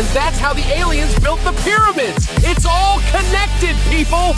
And that's how the aliens built the pyramids. It's all connected, people.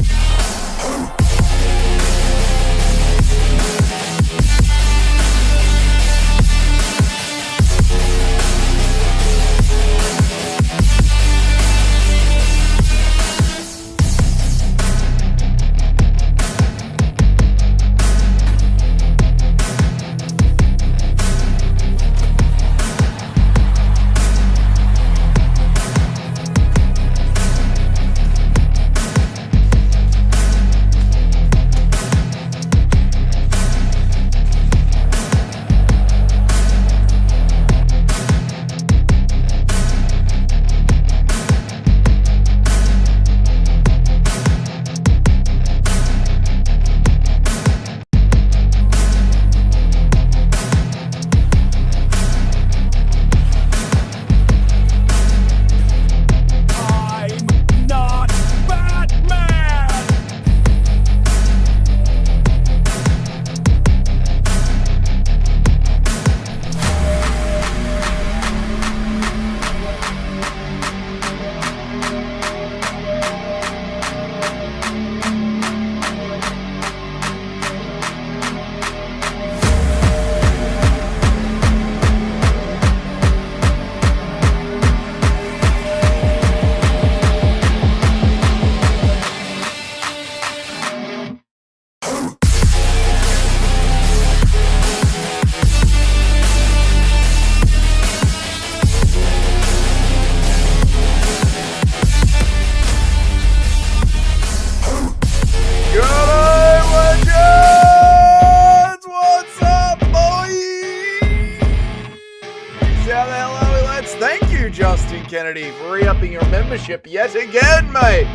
Kennedy for re-upping your membership yet again, mate.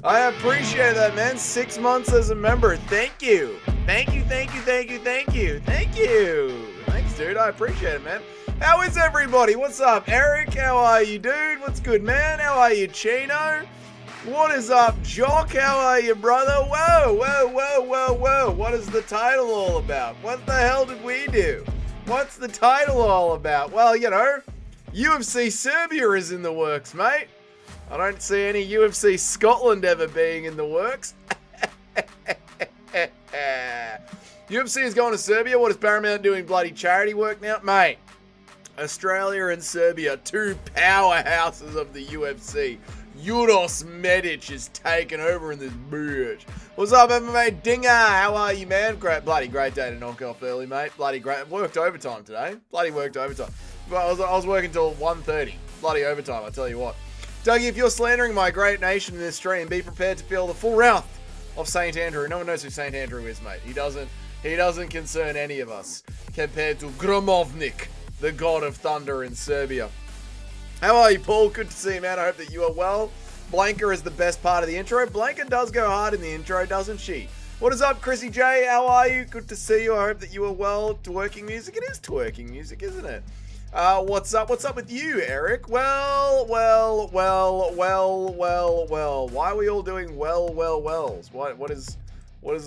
I appreciate that, man. 6 months as a member. Thank you. Thank you. Thanks, dude. I appreciate it, man. How is everybody? What's up? Eric, how are you, dude? What's good, man? How are you, Chino? What is up, Jock? How are you, brother? Whoa. What is the title all about? What the hell did we do? What's the title all about? Well, you know, UFC Serbia is in the works, mate. I don't see any UFC Scotland ever being in the works. UFC is going to Serbia. What is Paramount doing? Bloody charity work now? Mate, Australia and Serbia, two powerhouses of the UFC. Uros Medic is taking over in this bitch. What's up, MMA Dinger? How are you, man? Great day to knock off early, mate. Bloody great. Worked overtime today. Bloody worked overtime. I was working till 1:30. Bloody overtime, I tell you what. Dougie, if you're slandering my great nation in this stream, be prepared to feel the full wrath of St. Andrew. No one knows who St. Andrew is, mate. He doesn't concern any of us compared to Gromovnik, the god of thunder in Serbia. How are you, Paul? Good to see you, man. I hope that you are well. Blanca is the best part of the intro. Blanca does go hard in the intro, doesn't she? What is up, Chrissy J? How are you? Good to see you. I hope that you are well. Twerking music? It is twerking music, isn't it? What's up? What's up with you, Eric? Well. Why are we all doing wells? What is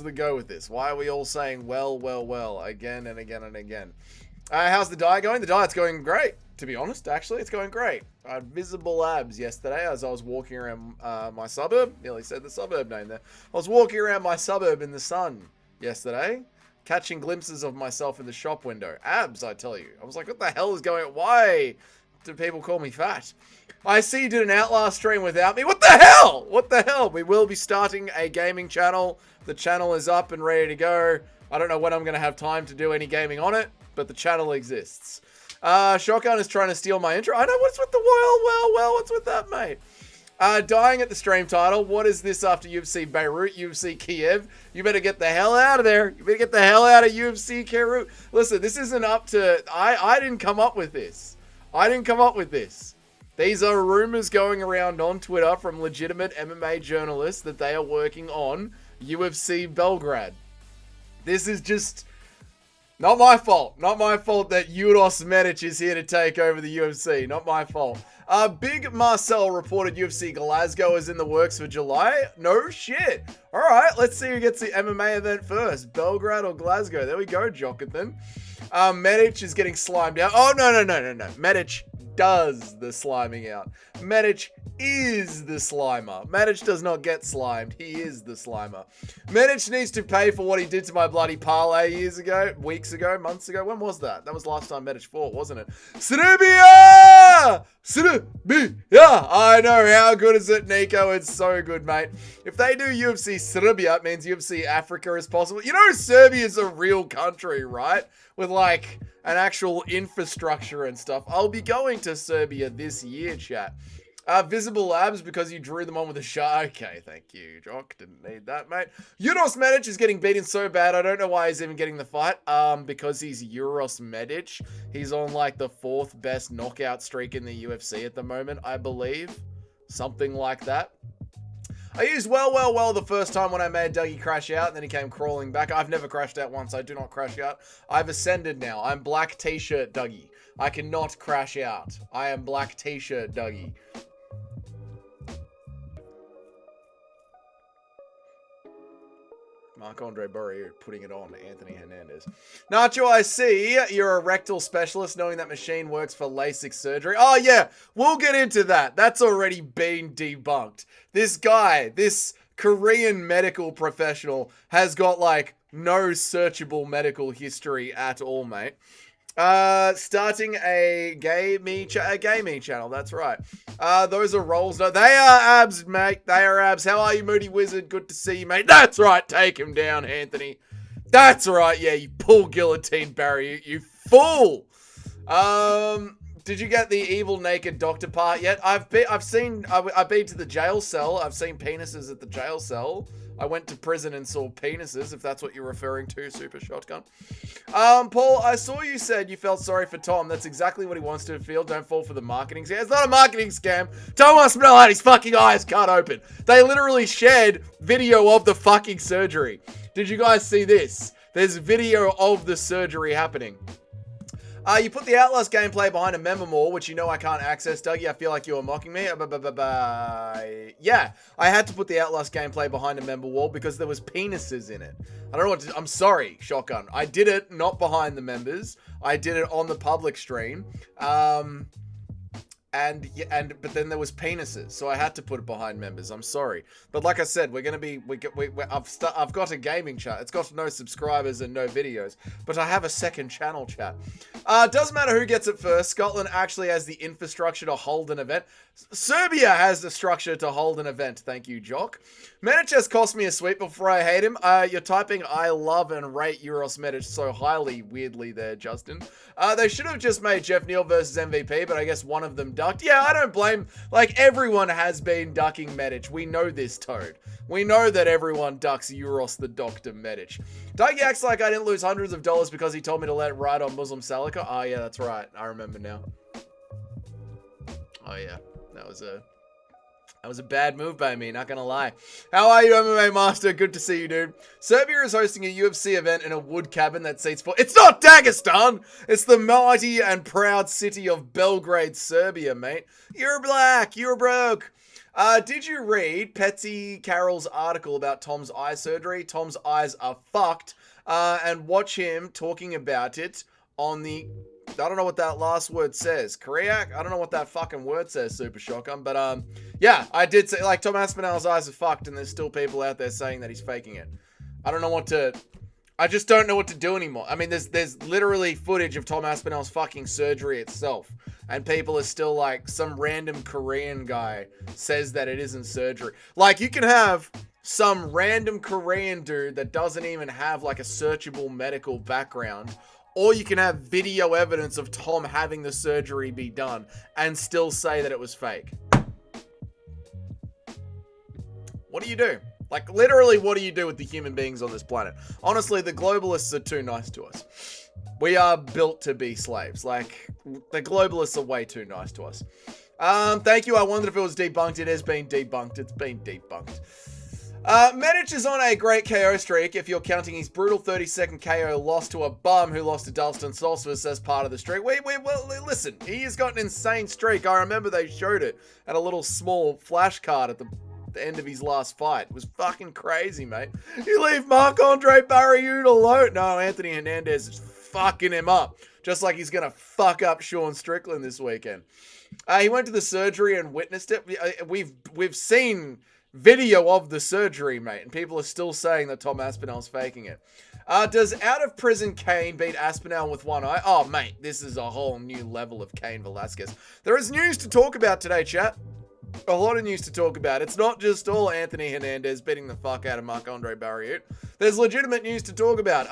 the go with this? Why are we all saying well again and again and again? How's the diet going? The diet's going great, to be honest. Actually, it's going great. I had visible abs yesterday as I was walking around my suburb. Nearly said the suburb name there. I was walking around my suburb in the sun yesterday, catching glimpses of myself in the shop window. Abs, I tell you. I was like, what the hell is going on? Why do people call me fat? I see you did an Outlast stream without me. What the hell? What the hell? We will be starting a gaming channel. The channel is up and ready to go. I don't know when I'm going to have time to do any gaming on it, but the channel exists. Shotgun is trying to steal my intro. I know, what's with the well, what's with that, mate? Dying at the stream title. What is this after UFC Beirut, UFC Kiev? You better get the hell out of there. You better get the hell out of UFC Beirut. Listen, this isn't up to... I didn't come up with this. These are rumors going around on Twitter from legitimate MMA journalists that they are working on UFC Belgrade. This is just... not my fault. Not my fault that Uros Medic is here to take over the UFC. Not my fault. Big Marcel reported UFC Glasgow is in the works for July. No shit. All right, let's see who gets the MMA event first. Belgrade or Glasgow? There we go, Jonathan. Medic is getting slimed out. Oh, no. Medic does the sliming out. Medic is the slimer. Medic does not get slimed. He is the slimer. Medic needs to pay for what he did to my bloody parlay years ago, weeks ago, months ago. When was that? That was last time Medic fought, wasn't it? Serbia! Serbia! I know. How good is it, Nico? It's so good, mate. If they do UFC Serbia, it means UFC Africa is possible. You know, Serbia's a real country, right? With like an actual infrastructure and stuff. I'll be going to Serbia this year, chat. Visible abs because you drew them on with a shot. Okay, thank you, Jock. Didn't need that, mate. Euros Medic is getting beaten so bad. I don't know why he's even getting the fight. Because he's Euros Medic. He's on like the 4th best knockout streak in the UFC at the moment, I believe. Something like that. I used well the first time when I made Dougie crash out, and then he came crawling back. I've never crashed out once. I do not crash out. I've ascended now. I'm black t-shirt Dougie. I cannot crash out. I am black t-shirt Dougie. Marc-Andre Burry putting it on to Anthony Hernandez. Nacho, I see you're a rectal specialist knowing that machine works for LASIK surgery. Oh, yeah, we'll get into that. That's already been debunked. This guy, this Korean medical professional has got, like, no searchable medical history at all, mate. Starting a gay me channel. That's right. Those are rolls. No, they are abs, mate. They are abs. How are you, Moody Wizard? Good to see you, mate. That's right. Take him down, Anthony. That's right. Yeah, you pull guillotine, Barry. You fool. Did you get the evil naked doctor part yet? I've been to the jail cell. I've seen penises at the jail cell. I went to prison and saw penises, if that's what you're referring to, Super Shotgun. Paul, I saw you said you felt sorry for Tom. That's exactly what he wants to feel. Don't fall for the marketing scam. It's not a marketing scam. Tom Aspinall had his fucking eyes cut open. They literally shared video of the fucking surgery. Did you guys see this? There's video of the surgery happening. You put the Outlast gameplay behind a member mall, which you know I can't access, Dougie. I feel like you were mocking me. Yeah, I had to put the Outlast gameplay behind a member wall because there was penises in it. I don't know what to, I'm sorry, Shotgun. I did it not behind the members. I did it on the public stream. But then there was penises, so I had to put it behind members. I'm sorry, but like I said, we're gonna be. I've got a gaming chat. It's got no subscribers and no videos, but I have a second channel chat. Doesn't matter who gets it first. Scotland actually has the infrastructure to hold an event. Serbia has the structure to hold an event. Thank you, Jock. Medic has cost me a sweep before I hate him. You're typing I love and rate Euros Medic so highly, weirdly there, Justin. They should have just made Jeff Neal versus MVP, but I guess one of them ducked. Yeah, I don't blame. Like, everyone has been ducking Medic. We know this, Toad. We know that everyone ducks Euros the Doctor Medic. Dougie acts like I didn't lose hundreds of dollars because he told me to let it ride on Muslim Salika. Oh, yeah, that's right. I remember now. Oh, yeah. That was a bad move by me, not gonna lie. How are you, MMA Master? Good to see you, dude. Serbia is hosting a UFC event in a wood cabin that seats for... It's not Dagestan! It's the mighty and proud city of Belgrade, Serbia, mate. You're black. You're broke. Did you read Petsy Carroll's article about Tom's eye surgery? Tom's eyes are fucked. And watch him talking about it on the... I don't know what that last word says. Koreac? I don't know what that fucking word says, Super Shotgun. But, yeah, I did say, like, Tom Aspinall's eyes are fucked, and there's still people out there saying that he's faking it. I don't know what to... I just don't know what to do anymore. I mean, there's literally footage of Tom Aspinall's fucking surgery itself. And people are still like, some random Korean guy says that it isn't surgery. Like, you can have some random Korean dude that doesn't even have, like, a searchable medical background... Or you can have video evidence of Tom having the surgery be done and still say that it was fake. What do you do? Like, literally, what do you do with the human beings on this planet? Honestly, the globalists are too nice to us. We are built to be slaves. Like, the globalists are way too nice to us. Thank you. I wondered if it was debunked. It has been debunked. It's been debunked. Medic is on a great KO streak if you're counting his brutal 30-second KO loss to a bum who lost to Dalston Solsvis as part of the streak. Well, listen, he has got an insane streak. I remember they showed it at a little small flash card at the end of his last fight. It was fucking crazy, mate. You leave Marc-Andre Barriute alone. No, Anthony Hernandez is fucking him up. Just like he's going to fuck up Sean Strickland this weekend. He went to the surgery and witnessed it. We've seen video of the surgery, mate, and people are still saying that Tom Aspinall's faking it. Does out of prison Cain beat Aspinall with one eye? Oh, mate, this is a whole new level of Cain Velasquez. There is news to talk about today, chat. A lot of news to talk about. It's not just all Anthony Hernandez beating the fuck out of Marc-Andre Barriot. There's legitimate news to talk about.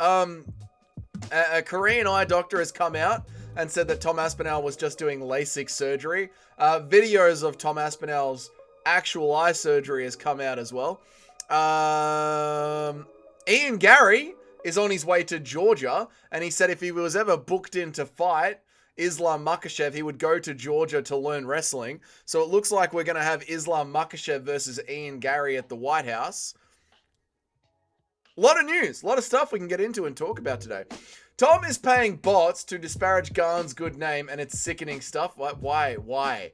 A Korean eye doctor has come out and said that Tom Aspinall was just doing LASIK surgery. Videos of Tom Aspinall's actual eye surgery has come out as well. Ian Gary is on his way to Georgia, and he said if he was ever booked in to fight Islam Makhachev, he would go to Georgia to learn wrestling. So it looks like we're going to have Islam Makhachev versus Ian Gary at the White House. A lot of news, a lot of stuff we can get into and talk about today. Tom is paying bots to disparage Garn's good name, and it's sickening stuff. Why?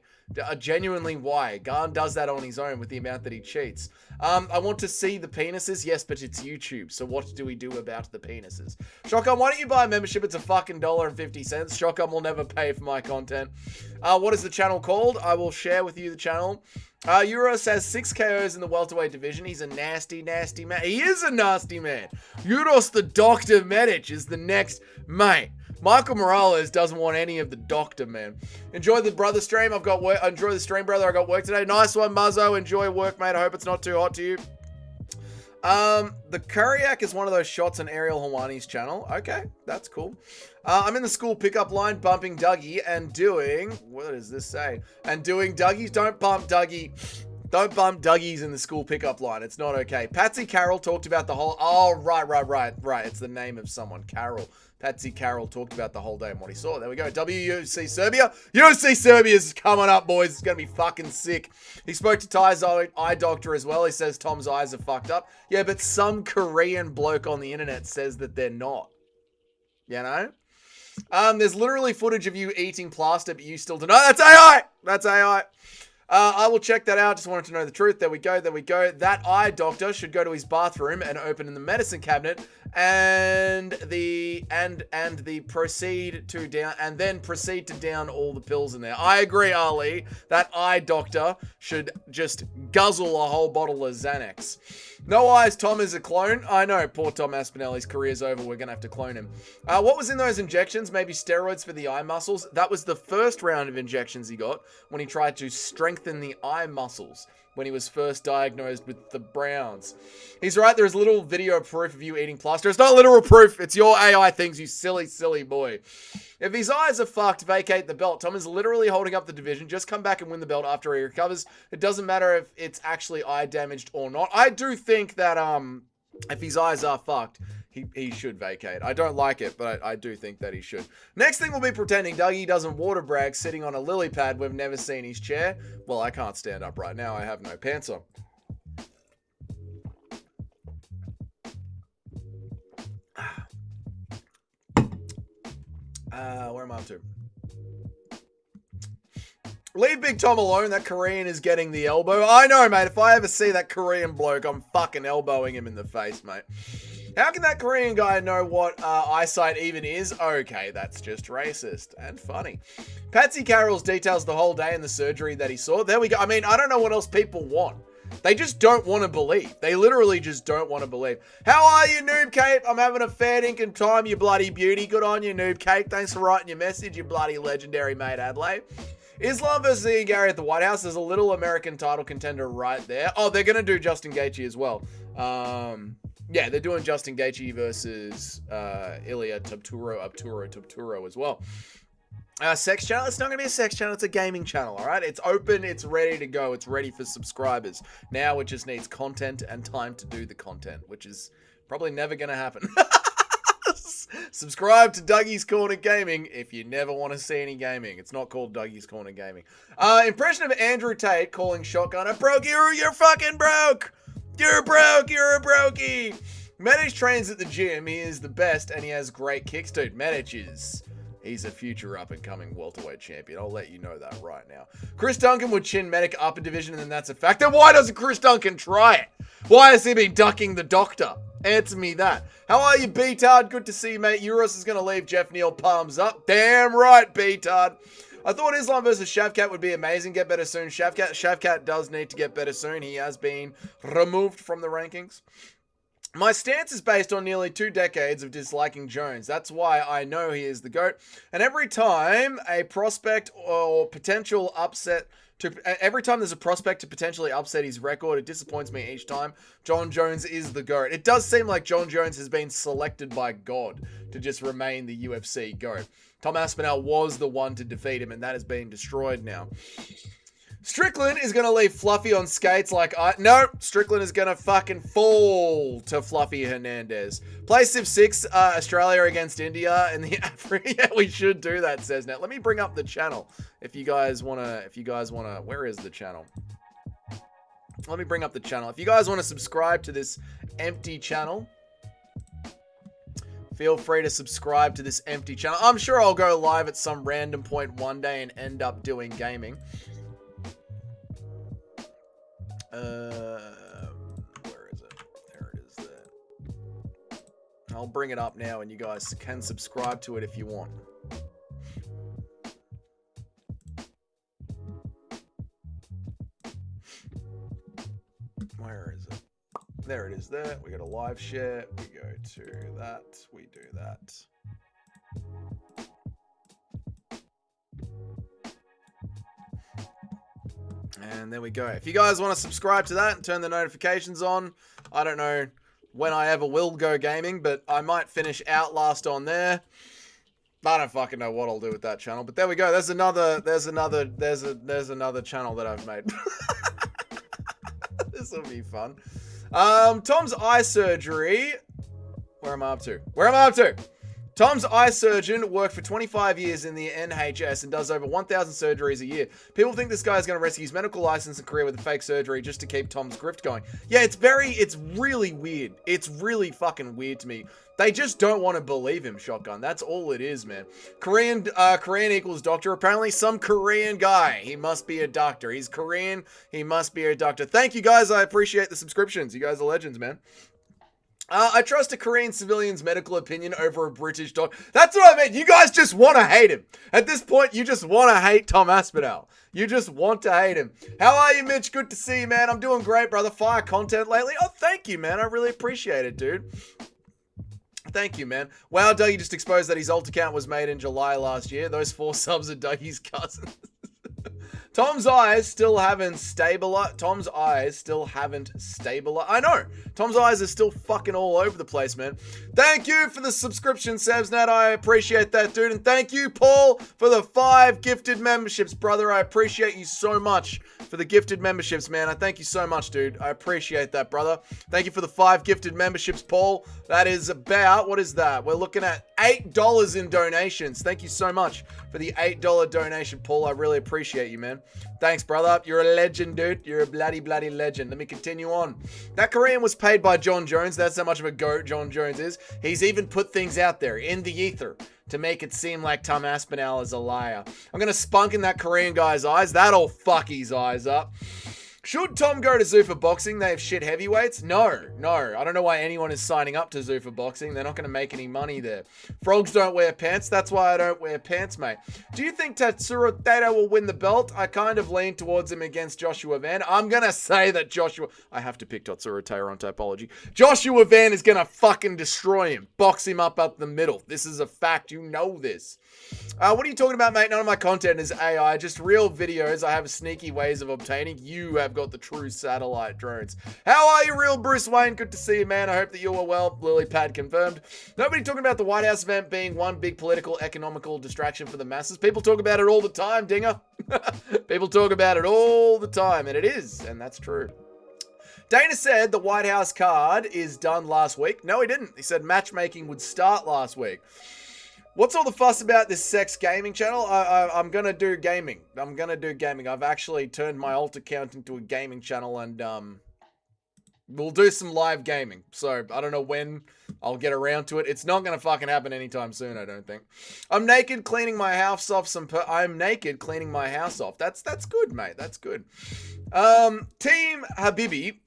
Genuinely, why? Garn does that on his own with the amount that he cheats. I want to see the penises. Yes, but it's YouTube. So what do we do about the penises? Shotgun, why don't you buy a membership? It's a fucking $1.50. Shotgun will never pay for my content. What is the channel called? I will share with you the channel. Euros has 6 KOs in the welterweight division. He's a nasty, nasty man. He is a nasty man. Euros the Dr. Medic is the next mate. Michael Morales doesn't want any of the doctor, man. Enjoy the brother stream. I've got work. Enjoy the stream, brother. I got work today. Nice one, Muzzo. Enjoy work, mate. I hope it's not too hot to you. The Kuriak is one of those shots on Ariel Hawani's channel. Okay, that's cool. I'm in the school pickup line bumping Dougie and doing... What does this say? And doing Dougies. Don't bump Dougie. Don't bump Dougies in the school pickup line. It's not okay. Patsy Carroll talked about the whole... Oh, right. It's the name of someone. Carroll. Patsy Carroll talked about the whole day and what he saw. There we go. WUC Serbia. UFC Serbia is coming up, boys. It's going to be fucking sick. He spoke to Ty's eye doctor as well. He says Tom's eyes are fucked up. Yeah, but some Korean bloke on the internet says that they're not. You know? There's literally footage of you eating plaster, but you still don't know. That's AI! That's AI. I will check that out. Just wanted to know the truth. There we go. That eye doctor should go to his bathroom and open in the medicine cabinet and proceed to down all the pills in there. I agree, Ali. That eye doctor should just guzzle a whole bottle of Xanax. No eyes, Tom is a clone. I know, poor Tom Aspinall. His career's over. We're going to have to clone him. What was in those injections? Maybe steroids for the eye muscles? That was the first round of injections he got when he tried to strengthen the eye muscles when he was first diagnosed with the Browns. He's right. There's little video proof of you eating plaster. It's not literal proof. It's your AI things, you silly, silly boy. If his eyes are fucked, vacate the belt. Tom is literally holding up the division. Just come back and win the belt after he recovers. It doesn't matter if it's actually eye damaged or not. I do think that if his eyes are fucked, he should vacate. I don't like it, but I do think that he should. Next thing will be pretending Dougie doesn't water brag sitting on a lily pad. We've never seen his chair. Well, I can't stand up right now. I have no pants on. Where am I up to? Leave Big Tom alone. That Korean is getting the elbow. I know, mate. If I ever see that Korean bloke, I'm fucking elbowing him in the face, mate. How can that Korean guy know what eyesight even is? Okay, that's just racist and funny. Patsy Carroll's details the whole day in the surgery that he saw. There we go. I mean, I don't know what else people want. They just don't want to believe. They literally just don't want to believe. How are you, Noob Cape? I'm having a fair dinkum time, you bloody beauty. Good on you, Noob Cape. Thanks for writing your message, you bloody legendary mate, Adelaide. Islam versus Ian Gary at the White House. There's a little American title contender right there. Oh, they're going to do Justin Gaethje as well. Yeah, they're doing Justin Gaethje versus Ilya Tubturo as well. Sex channel? It's not going to be a sex channel. It's a gaming channel, all right? It's open. It's ready to go. It's ready for subscribers. Now it just needs content and time to do the content, which is probably never going to happen. Subscribe to Dougie's Corner Gaming if you never want to see any gaming. It's not called Dougie's Corner Gaming. Impression of Andrew Tate calling Shotgun a broke. You're fucking broke. You're broke. You're a brokey. Medic trains at the gym. He is the best and he has great kicks. Dude, Medic is... He's a future up-and-coming welterweight champion. I'll let you know that right now. Chris Duncan would chin Medic up a division, and then that's a fact. Then why doesn't Chris Duncan try it? Why has he been ducking the doctor? Answer me that. How are you, B-Tard? Good to see you, mate. Euros is going to leave. Jeff Neal, palms up. Damn right, B-Tard. I thought Islam versus Shavkat would be amazing. Get better soon. Shavkat does need to get better soon. He has been removed from the rankings. My stance is based on nearly 2 decades of disliking Jones. That's why I know he is the GOAT. And every time a prospect or potential upset... Every time there's a prospect to potentially upset his record, it disappoints me each time. Jon Jones is the GOAT. It does seem like Jon Jones has been selected by God to just remain the UFC GOAT. Tom Aspinall was the one to defeat him, and that has been destroyed now. Strickland is going to leave Fluffy on skates like no, Strickland is going to fucking fall to Fluffy Hernandez. Play Civ 6, Australia against India in the Africa. Yeah, we should do that, says Net. Let me bring up the channel if you guys want to, where is the channel? Let me bring up the channel. If you guys want to subscribe to this empty channel, feel free to subscribe to this empty channel. I'm sure I'll go live at some random point one day and end up doing gaming. Where is it? There it is there. I'll bring it up now and you guys can subscribe to it if you want. Where is it? There it is there. We got a live share. We go to that. We do that. And there we go. If you guys want to subscribe to that and turn the notifications on, I don't know when I ever will go gaming, but I might finish Outlast on there. I don't fucking know what I'll do with that channel, but there we go. There's another channel that I've made. This will be fun. Tom's eye surgery. Where am I up to? Tom's eye surgeon worked for 25 years in the NHS and does over 1,000 surgeries a year. People think this guy is going to risk his medical license and career with a fake surgery just to keep Tom's grift going. Yeah, it's really weird. It's really fucking weird to me. They just don't want to believe him, Shotgun. That's all it is, man. Korean equals doctor. Apparently some Korean guy. He must be a doctor. He's Korean. He must be a doctor. Thank you, guys. I appreciate the subscriptions. You guys are legends, man. I trust a Korean civilian's medical opinion over a British doctor. That's what I mean. You guys just want to hate him. At this point, you just want to hate Tom Aspinall. You just want to hate him. How are you, Mitch? Good to see you, man. I'm doing great, brother. Fire content lately. Oh, thank you, man. I really appreciate it, dude. Thank you, man. Wow, Dougie just exposed that his alt account was made in July last year. Those 4 subs are Dougie's cousins. Tom's eyes still haven't stabilized. I know. Tom's eyes are still fucking all over the place, man. Thank you for the subscription, Sebsnat. I appreciate that, dude. And thank you, Paul, for the 5 gifted memberships, brother. I appreciate you so much for the gifted memberships, man. I thank you so much, dude. I appreciate that, brother. Thank you for the 5 gifted memberships, Paul. That is about, what is that? We're looking at $8 in donations. Thank you so much for the $8 donation, Paul. I really appreciate you, man. Thanks, brother. You're a legend, dude. You're a bloody legend. Let me continue on. That Korean was paid by Jon Jones. That's how much of a goat Jon Jones is. He's even put things out there in the ether to make it seem like Tom Aspinall is a liar. I'm going to spunk in that Korean guy's eyes. That'll fuck his eyes up. Should Tom go to Zuffa Boxing? They have shit heavyweights? No. I don't know why anyone is signing up to Zuffa Boxing. They're not going to make any money there. Frogs don't wear pants. That's why I don't wear pants, mate. Do you think Tatsuro Tato will win the belt? I kind of lean towards him against Joshua Van. I'm going to say that I have to pick Tatsuro Tato on Typology. Joshua Van is going to fucking destroy him. Box him up the middle. This is a fact. You know this. What are you talking about, mate? None of my content is AI, just real videos. I have sneaky ways of obtaining. You have got the true satellite drones. How are you, real Bruce Wayne? Good to see you, man. I hope that you are well. Lilypad confirmed. Nobody talking about the White House event being one big political, economical distraction for the masses. People talk about it all the time, Dinger. People talk about it all the time, and it is, and that's true. Dana said the White House card is done last week. No, he didn't. He said matchmaking would start last week. What's all the fuss about this sex gaming channel? I'm going to do gaming. I've actually turned my alt account into a gaming channel and we'll do some live gaming. So I don't know when I'll get around to it. It's not going to fucking happen anytime soon, I don't think. I'm naked cleaning my house off. That's good, mate. That's good. Team Habibi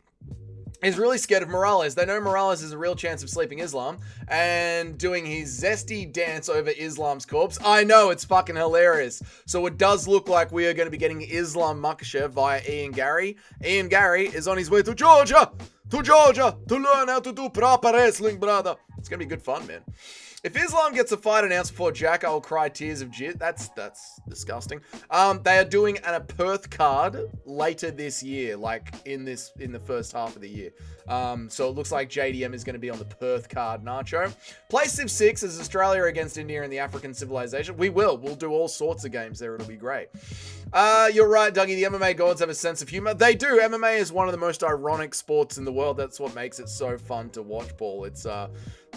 is really scared of Morales. They know Morales is a real chance of sleeping Islam and doing his zesty dance over Islam's corpse. I know, it's fucking hilarious. So it does look like we are going to be getting Islam Makhachev via Ian Gary. Ian Gary is on his way to Georgia to learn how to do proper wrestling, brother. It's going to be good fun, man. If Islam gets a fight announced before Jack, I'll cry tears of jit. That's disgusting. They are doing a Perth card later this year, like in the first half of the year. So it looks like JDM is going to be on the Perth card, Nacho. Play Civ 6 as Australia against India in the African civilization. We'll do all sorts of games there. It'll be great. You're right, Dougie. The MMA gods have a sense of humor. They do. MMA is one of the most ironic sports in the world. That's what makes it so fun to watch, Paul. It's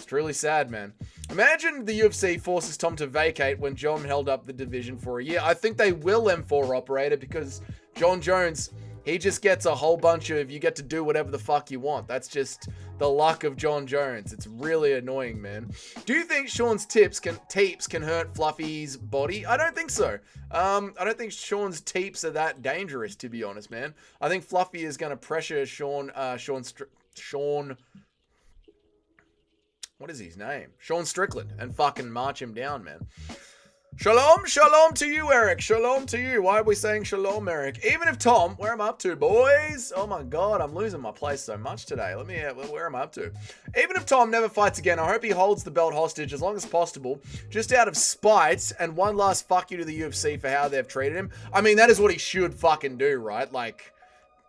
really sad, man. Imagine the UFC forces Tom to vacate when John held up the division for a year. I think they will M4 operator because John Jones, he just gets a whole bunch of, you get to do whatever the fuck you want. That's just the luck of John Jones. It's really annoying, man. Do you think Sean's teeps can hurt Fluffy's body? I don't think so. I don't think Sean's teeps are that dangerous, to be honest, man. I think Fluffy is going to pressure Sean, what is his name? Sean Strickland, and fucking march him down, man. Shalom to you, Eric. Shalom to you. Why are we saying shalom, Eric? Even if Tom, where am I up to, boys? Oh my God, I'm losing my place so much today. Where am I up to? Even if Tom never fights again, I hope he holds the belt hostage as long as possible, just out of spite and one last fuck you to the UFC for how they've treated him. I mean, that is what he should fucking do, right? Like,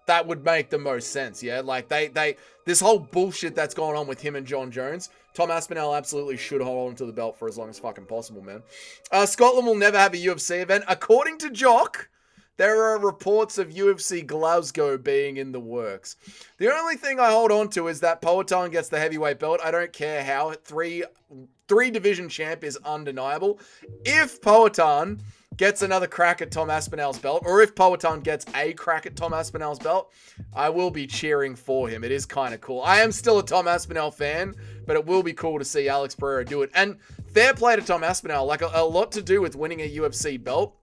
that would make the most sense, yeah? Like, this whole bullshit that's going on with him and John Jones, Tom Aspinall absolutely should hold on to the belt for as long as fucking possible, man. Scotland will never have a UFC event. According to Jock, there are reports of UFC Glasgow being in the works. The only thing I hold on to is that Poatan gets the heavyweight belt. I don't care how. Three division champ is undeniable. If Poatan gets another crack at Tom Aspinall's belt, or if Poatan gets a crack at Tom Aspinall's belt, I will be cheering for him. It is kind of cool. I am still a Tom Aspinall fan, but it will be cool to see Alex Pereira do it. And fair play to Tom Aspinall. Like, a lot to do with winning a UFC belt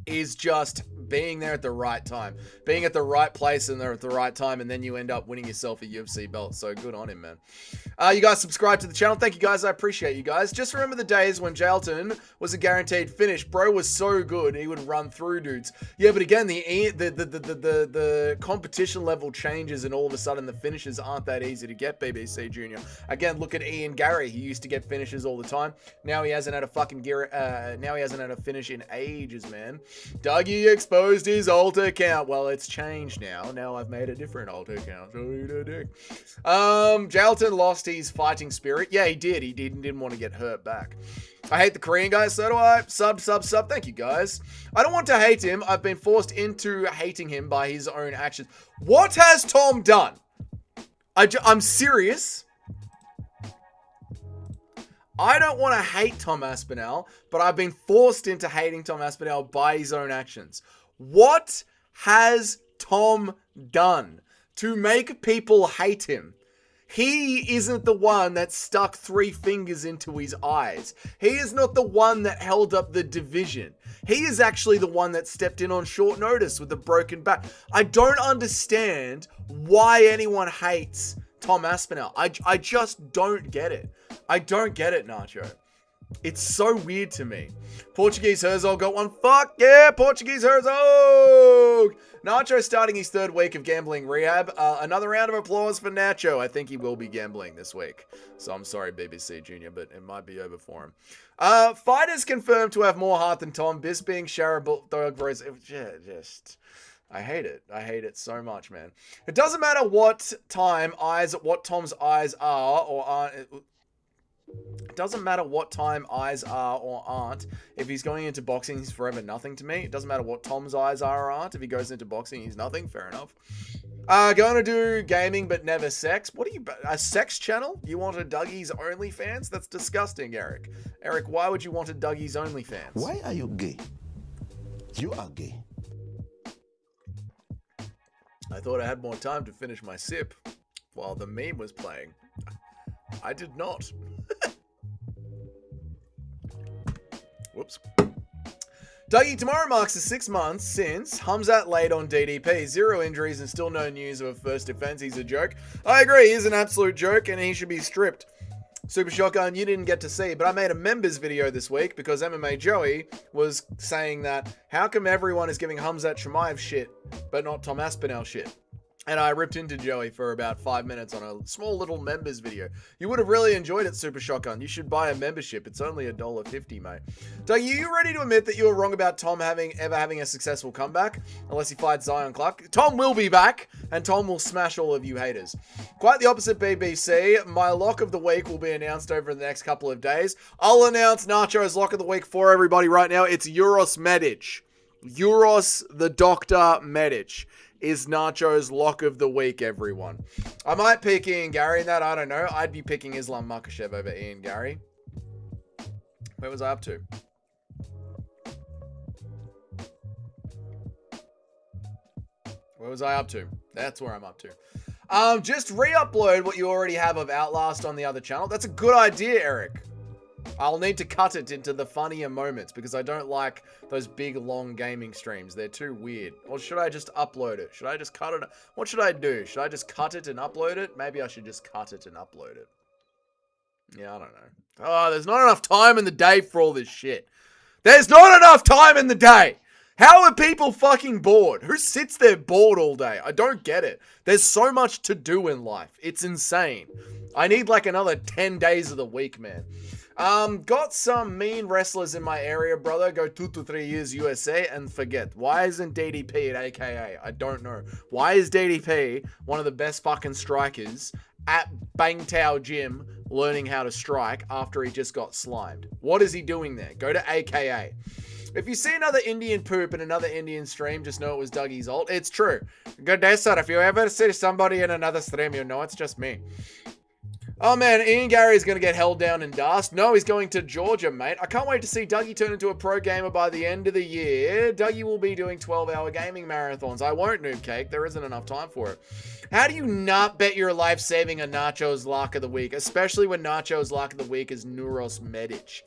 is just being there at the right time. Being at the right place and there at the right time, and then you end up winning yourself a UFC belt. So good on him, man. You guys subscribe to the channel. Thank you, guys. I appreciate you guys. Just remember the days when Jailton was a guaranteed finish. Bro was so good, he would run through dudes. Yeah, but again, the competition level changes, and all of a sudden the finishes aren't that easy to get, BBC Junior. Again, look at Ian Gary. He used to get finishes all the time. Now he hasn't had a finish in ages, man. Dougie exposed his alt account. Well, it's changed now. Now I've made a different alt account. So eat a dick. Jailton lost his fighting spirit. Yeah, he did. He didn't want to get hurt back. I hate the Korean guys. So do I. Sub. Thank you, guys. I don't want to hate him. I've been forced into hating him by his own actions. What has Tom done? I'm serious. I don't want to hate Tom Aspinall, but I've been forced into hating Tom Aspinall by his own actions. What has Tom done to make people hate him? He isn't the one that stuck 3 fingers into his eyes. He is not the one that held up the division. He is actually the one that stepped in on short notice with a broken back. I don't understand why anyone hates Tom Aspinall. I just don't get it. I don't get it, Nacho. It's so weird to me. Portuguese Herzog got one. Fuck yeah, Portuguese Herzog! Nacho starting his 3rd week of gambling rehab. Another round of applause for Nacho. I think he will be gambling this week. So I'm sorry, BBC Junior, but it might be over for him. Fighters confirmed to have more heart than Tom. Bisping, Sharabot, Rose. Just... I hate it. I hate it so much, man. It doesn't matter what Tom's eyes are or aren't. It doesn't matter what time eyes are or aren't. If he's going into boxing, he's forever nothing to me. It doesn't matter what Tom's eyes are or aren't. If he goes into boxing, he's nothing. Fair enough. Going to do gaming, but never sex. What are you, a sex channel? You want a Dougie's OnlyFans? That's disgusting, Eric. Eric, why would you want a Dougie's OnlyFans? Why are you gay? You are gay. I thought I had more time to finish my sip while the meme was playing. I did not. Dougie, tomorrow marks the 6 months since Hamzat laid on DDP. 0 injuries and still no news of a first defense. He's a joke. I agree, he's an absolute joke and he should be stripped. Super Shotgun, you didn't get to see, but I made a members video this week because MMA Joey was saying that how come everyone is giving Hamzat Chimaev shit, but not Tom Aspinall shit? And I ripped into Joey for about 5 minutes on a small little members video. You would have really enjoyed it, Super Shotgun. You should buy a membership. It's only $1.50, mate. Doug, are you ready to admit that you were wrong about Tom ever having a successful comeback? Unless he fights Zion Clark. Tom will be back, and Tom will smash all of you haters. Quite the opposite, BBC. My lock of the week will be announced over the next couple of days. I'll announce Nacho's lock of the week for everybody right now. It's Uros Medic. Uros the Doctor Medic is Nacho's lock of the week, everyone. I might pick Ian Gary in that. I don't know. I'd be picking Islam Makhachev over Ian Gary. Where was I up to? Where was I up to? That's where I'm up to. Just re-upload what you already have of Outlast on the other channel. That's a good idea, Eric. I'll need to cut it into the funnier moments because I don't like those big, long gaming streams. They're too weird. Or should I just upload it? Should I just cut it? What should I do? Should I just cut it and upload it? Maybe I should just cut it and upload it. Yeah, I don't know. Oh, there's not enough time in the day for all this shit. There's not enough time in the day. How are people fucking bored? Who sits there bored all day? I don't get it. There's so much to do in life. It's insane. I need like another 10 days of the week, man. Got some mean wrestlers in my area, brother. Go 2 to 3 years USA and forget. Why isn't DDP at AKA? I don't know. Why is DDP one of the best fucking strikers at Bangtao Gym learning how to strike after he just got slimed? What is he doing there? Go to AKA. If you see another Indian poop in another Indian stream, just know it was Dougie's ult. It's true. Good day, sir. If you ever see somebody in another stream, you know it's just me. Oh man, Ian Gary is going to get held down in dust. No, he's going to Georgia, mate. I can't wait to see Dougie turn into a pro gamer by the end of the year. Dougie will be doing 12-hour gaming marathons. I won't, Noob Cake. There isn't enough time for it. How do you not bet your life saving a Nacho's lock of the week, especially when Nacho's lock of the week is Nuros Medic?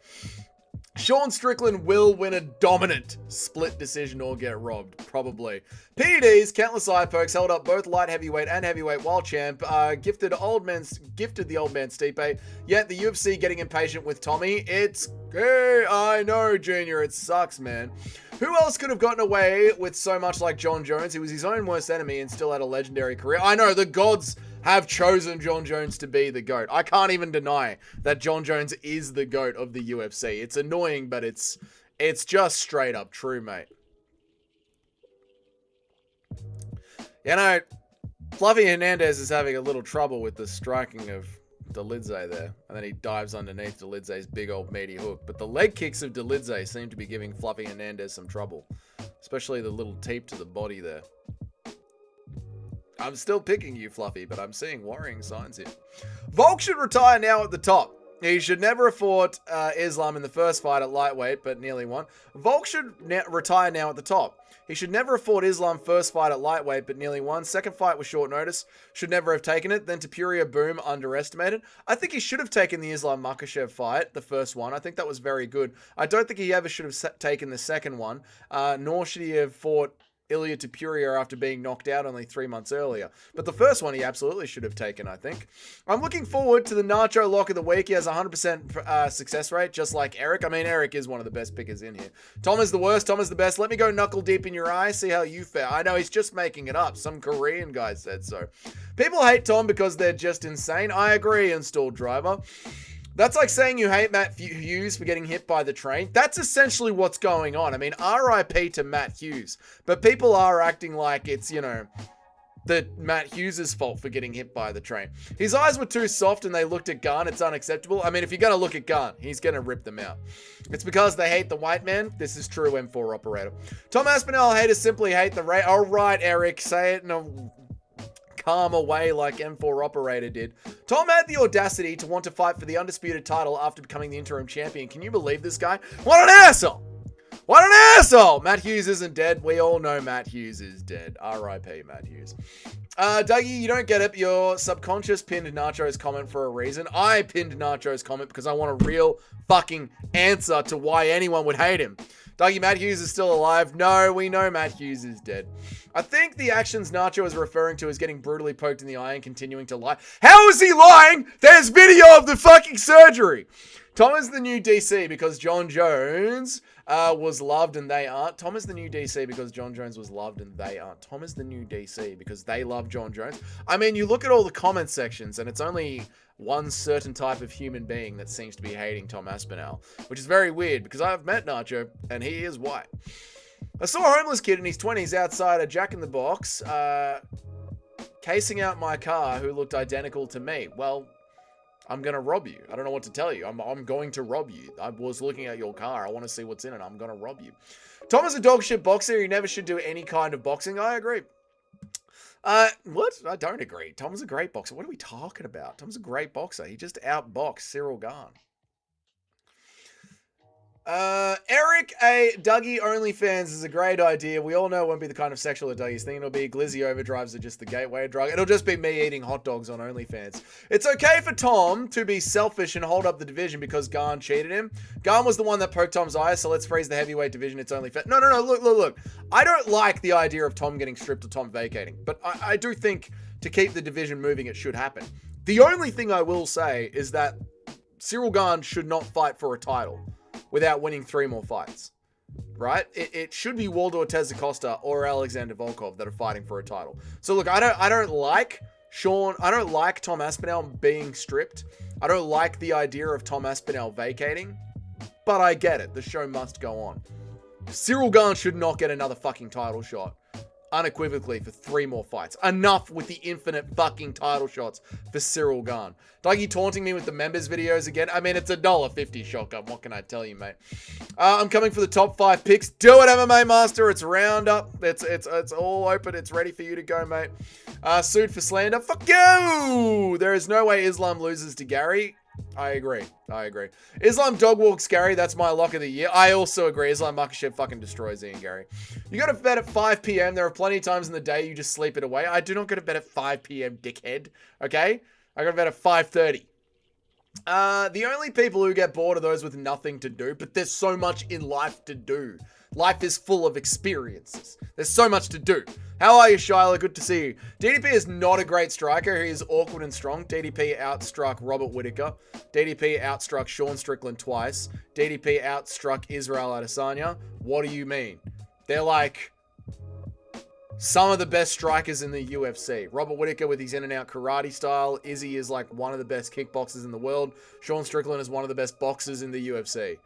Sean Strickland will win a dominant split decision or get robbed, probably. PDs, countless eye pokes, held up both light heavyweight and heavyweight while champ, gifted the old man Stipe, yet the UFC getting impatient with Tommy. It's, hey, I know, Junior, it sucks, man. Who else could have gotten away with so much like John Jones? He was his own worst enemy and still had a legendary career. I know, the gods have chosen John Jones to be the GOAT. I can't even deny that John Jones is the GOAT of the UFC. It's annoying, but it's just straight up true, mate. You know, Fluffy Hernandez is having a little trouble with the striking of Delidze there. And then he dives underneath Delidze's big old meaty hook. But the leg kicks of Delidze seem to be giving Fluffy Hernandez some trouble. Especially the little teep to the body there. I'm still picking you, Fluffy, but I'm seeing worrying signs here. Volk should retire now at the top. He should never have fought Islam in the first fight at lightweight, but nearly won. Volk should retire now at the top. He should never have fought Islam first fight at lightweight, but nearly won. Second fight was short notice. Should never have taken it. Then Tapuria, boom, underestimated. I think he should have taken the Islam Makhachev fight, the first one. I think that was very good. I don't think he ever should have taken the second one, nor should he have fought Ilya Tapuria after being knocked out only 3 months earlier. But the first one he absolutely should have taken, I think. I'm looking forward to the Nacho lock of the week. He has a 100% success rate, just like Eric. I mean, Eric is one of the best pickers in here. Tom is the worst, Tom is the best. Let me go knuckle deep in your eye, see how you fare. I know, he's just making it up. Some Korean guy said so. People hate Tom because they're just insane. I agree, installed driver. That's like saying you hate Matt Hughes for getting hit by the train. That's essentially what's going on. I mean, RIP to Matt Hughes. But people are acting like it's, you know, Matt Hughes' fault for getting hit by the train. His eyes were too soft and they looked at Gunn. It's unacceptable. I mean, if you're going to look at Gunn, he's going to rip them out. It's because they hate the white man. This is true, M4 operator. Tom Aspinall haters simply hate the race. All right, Eric, say it in a calm away like M4 operator did. Tom had the audacity to want to fight for the undisputed title after becoming the interim champion. Can you believe this guy? What an asshole! What an asshole! Matt Hughes isn't dead. We all know Matt Hughes is dead. R.I.P. Matt Hughes. Dougie, you don't get it. Your subconscious pinned Nacho's comment for a reason. I pinned Nacho's comment because I want a real fucking answer to why anyone would hate him. Dougie, Matt Hughes is still alive. No, we know Matt Hughes is dead. I think the actions Nacho is referring to is getting brutally poked in the eye and continuing to lie. How is he lying? There's video of the fucking surgery. Tom is the new DC because John Jones was loved and they aren't. Tom is the new DC because John Jones was loved and they aren't. Tom is the new DC because they love John Jones. I mean, you look at all the comment sections and it's only one certain type of human being that seems to be hating Tom Aspinall, which is very weird because I've met Nacho and he is white. I saw a homeless kid in his 20s outside a Jack in the Box casing out my car who looked identical to me. Well, I'm going to rob you. I don't know what to tell you. I'm going to rob you. I was looking at your car. I want to see what's in it. I'm going to rob you. Tom is a dog shit boxer. He never should do any kind of boxing. I agree. What? I don't agree. Tom's a great boxer. What are we talking about? Tom's a great boxer. He just outboxed Cyril Gahn. Eric, a Dougie OnlyFans is a great idea. We all know it won't be the kind of sexual that Dougie's thinking. It'll be glizzy overdrives are just the gateway drug. It'll just be me eating hot dogs on OnlyFans. It's okay for Tom to be selfish and hold up the division because Gahn cheated him. Gahn was the one that poked Tom's eye, so let's freeze the heavyweight division. It's only fair. No. Look. I don't like the idea of Tom getting stripped or Tom vacating, but I do think to keep the division moving, it should happen. The only thing I will say is that Cyril Gahn should not fight for a title without winning 3 more fights, right? It should be Waldo Ortiz Acosta or Alexander Volkov that are fighting for a title. So look, I don't like Tom Aspinall being stripped. I don't like the idea of Tom Aspinall vacating, but I get it. The show must go on. Cyril Gahn should not get another fucking title shot unequivocally for 3 more fights. Enough with the infinite fucking title shots for Cyril Gahn. Dougie taunting me with the members videos again. I mean, it's $1.50 shotgun. What can I tell you, mate? I'm coming for the top 5 picks. Do it, MMA Master. It's roundup. It's all open. It's ready for you to go, mate. Sued for slander. Fuck you! There is no way Islam loses to Gary. I agree. Islam dog walks Gary. That's my lock of the year. I also agree. Islam Makhachev fucking destroys Ian Gary. You go to bed at 5 p.m. There are plenty of times in the day you just sleep it away. I do not go to bed at 5 p.m., dickhead. Okay? I go to bed at 5:30. The only people who get bored are those with nothing to do, but there's so much in life to do. Life is full of experiences. There's so much to do. How are you, Shiloh? Good to see you. DDP is not a great striker. He is awkward and strong. DDP outstruck Robert Whittaker. DDP outstruck Sean Strickland twice. DDP outstruck Israel Adesanya. What do you mean? They're like some of the best strikers in the UFC. Robert Whittaker with his in-and-out karate style. Izzy is like one of the best kickboxers in the world. Sean Strickland is one of the best boxers in the UFC.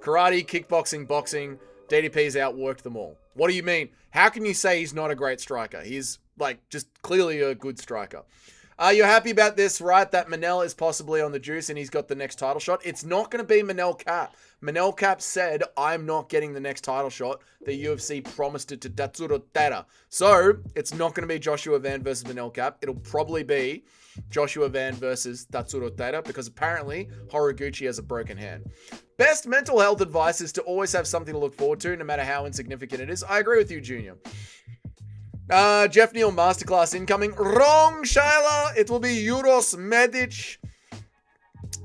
Karate, kickboxing, boxing. DDP's outworked them all. What do you mean? How can you say he's not a great striker? He's like just clearly a good striker. You're happy about this, right? That Manel is possibly on the juice and he's got the next title shot. It's not going to be Manel Cap. Manel Cap said, I'm not getting the next title shot. The UFC promised it to Tatsuro Taira. So it's not going to be Joshua Van versus Manel Cap. It'll probably be Joshua Van versus Tatsuro Taira because apparently Horiguchi has a broken hand. Best mental health advice is to always have something to look forward to, no matter how insignificant it is. I agree with you, Junior. Jeff Neal Masterclass incoming. Wrong, Shyla. It will be Euros Medic.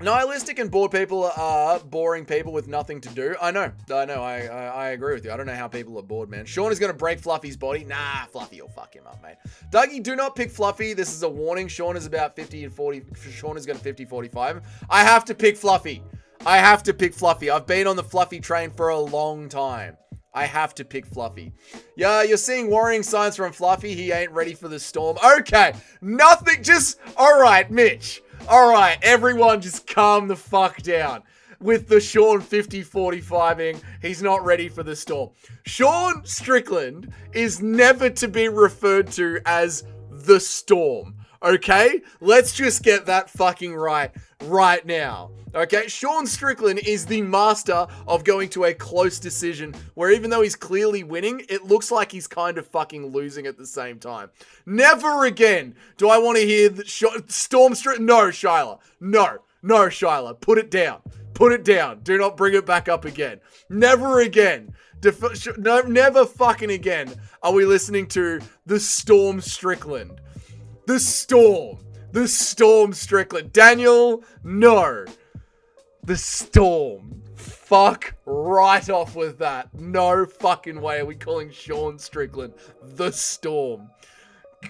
Nihilistic and bored people are boring people with nothing to do. I know. I agree with you. I don't know how people are bored, man. Sean is going to break Fluffy's body. Nah, Fluffy will fuck him up, mate. Dougie, do not pick Fluffy. This is a warning. Sean is about 50 and 40. Sean is going to 50-45. I have to pick Fluffy. I've been on the Fluffy train for a long time. I have to pick Fluffy. Yeah, you're seeing worrying signs from Fluffy. He ain't ready for the storm. Okay, nothing, just, all right, Mitch. All right, everyone just calm the fuck down with the Sean 50-45ing. He's not ready for the storm. Sean Strickland is never to be referred to as the storm. Okay? Let's just get that fucking right now. Okay? Sean Strickland is the master of going to a close decision where even though he's clearly winning, it looks like he's kind of fucking losing at the same time. Never again do I want to hear Storm Strickland. No, Shyla. No, Shyla. Put it down. Put it down. Do not bring it back up again. Never again. No, never fucking again are we listening to the Storm Strickland. The Storm Strickland. Daniel, no. The Storm. Fuck right off with that. No fucking way are we calling Sean Strickland the Storm.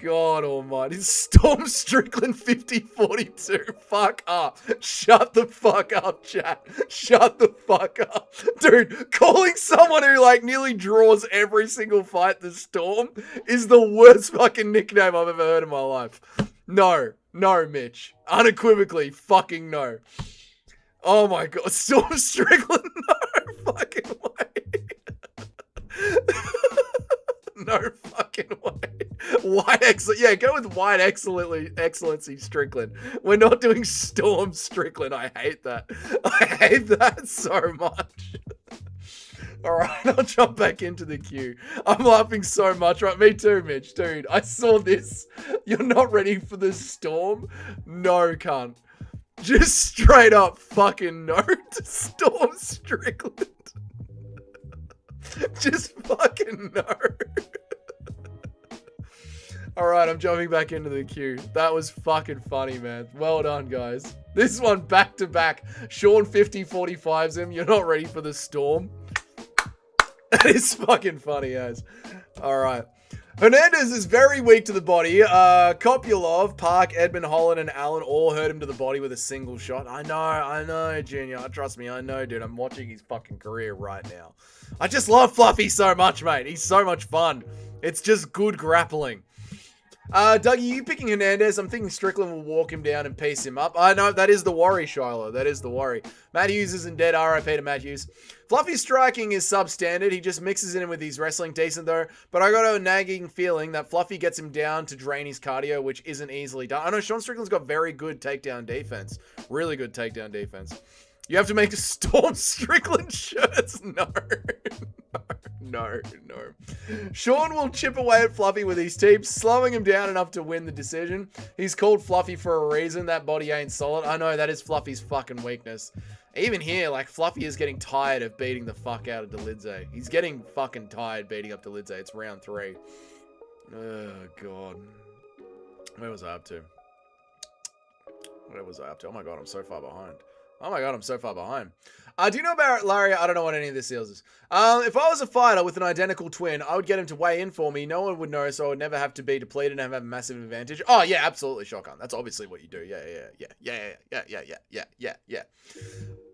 God almighty. Storm Strickland 5042. Fuck up. Shut the fuck up, chat. Shut the fuck up. Dude, calling someone who like nearly draws every single fight the Storm is the worst fucking nickname I've ever heard in my life. No, Mitch. Unequivocally, fucking no. Oh my god. Storm Strickland, no fucking way. No fucking way. White excellent. Yeah, go with white excellency Strickland. We're not doing Storm Strickland. I hate that. I hate that so much. Alright, I'll jump back into the queue. I'm laughing so much. Right, me too, Mitch. Dude, I saw this. You're not ready for the Storm? No, cunt. Just straight up fucking no to Storm Strickland. Just fucking no. Alright, I'm jumping back into the queue. That was fucking funny, man. Well done, guys. This one back to back. Sean 5045's him. You're not ready for the Storm. That is fucking funny, as. Alright. Hernandez is very weak to the body. Kopylov, Park, Edmund, Holland, and Allen all hurt him to the body with a single shot. I know, Junior. Trust me, I know, dude. I'm watching his fucking career right now. I just love Fluffy so much, mate. He's so much fun. It's just good grappling. Dougie, you picking Hernandez? I'm thinking Strickland will walk him down and piece him up. I know, that is the worry, Shiloh. That is the worry. Matt Hughes isn't dead. RIP to Matt Hughes. Fluffy's striking is substandard. He just mixes it in with his wrestling. Decent, though. But I got a nagging feeling that Fluffy gets him down to drain his cardio, which isn't easily done. I know Sean Strickland's got very good takedown defense. Really good takedown defense. You have to make a Storm Strickland shirts? No. Sean will chip away at Fluffy with his teeps, slowing him down enough to win the decision. He's called Fluffy for a reason. That body ain't solid. I know, that is Fluffy's fucking weakness. Even here, like, Fluffy is getting tired of beating the fuck out of Delidze. He's getting fucking tired beating up Delidze. It's round 3. Oh, God. Where was I up to? Oh, my God, I'm so far behind. Do you know about Larry? I don't know what any of this is. If I was a fighter with an identical twin, I would get him to weigh in for me. No one would know, so I would never have to be depleted and have a massive advantage. Oh, yeah, absolutely, Shotgun. That's obviously what you do. Yeah.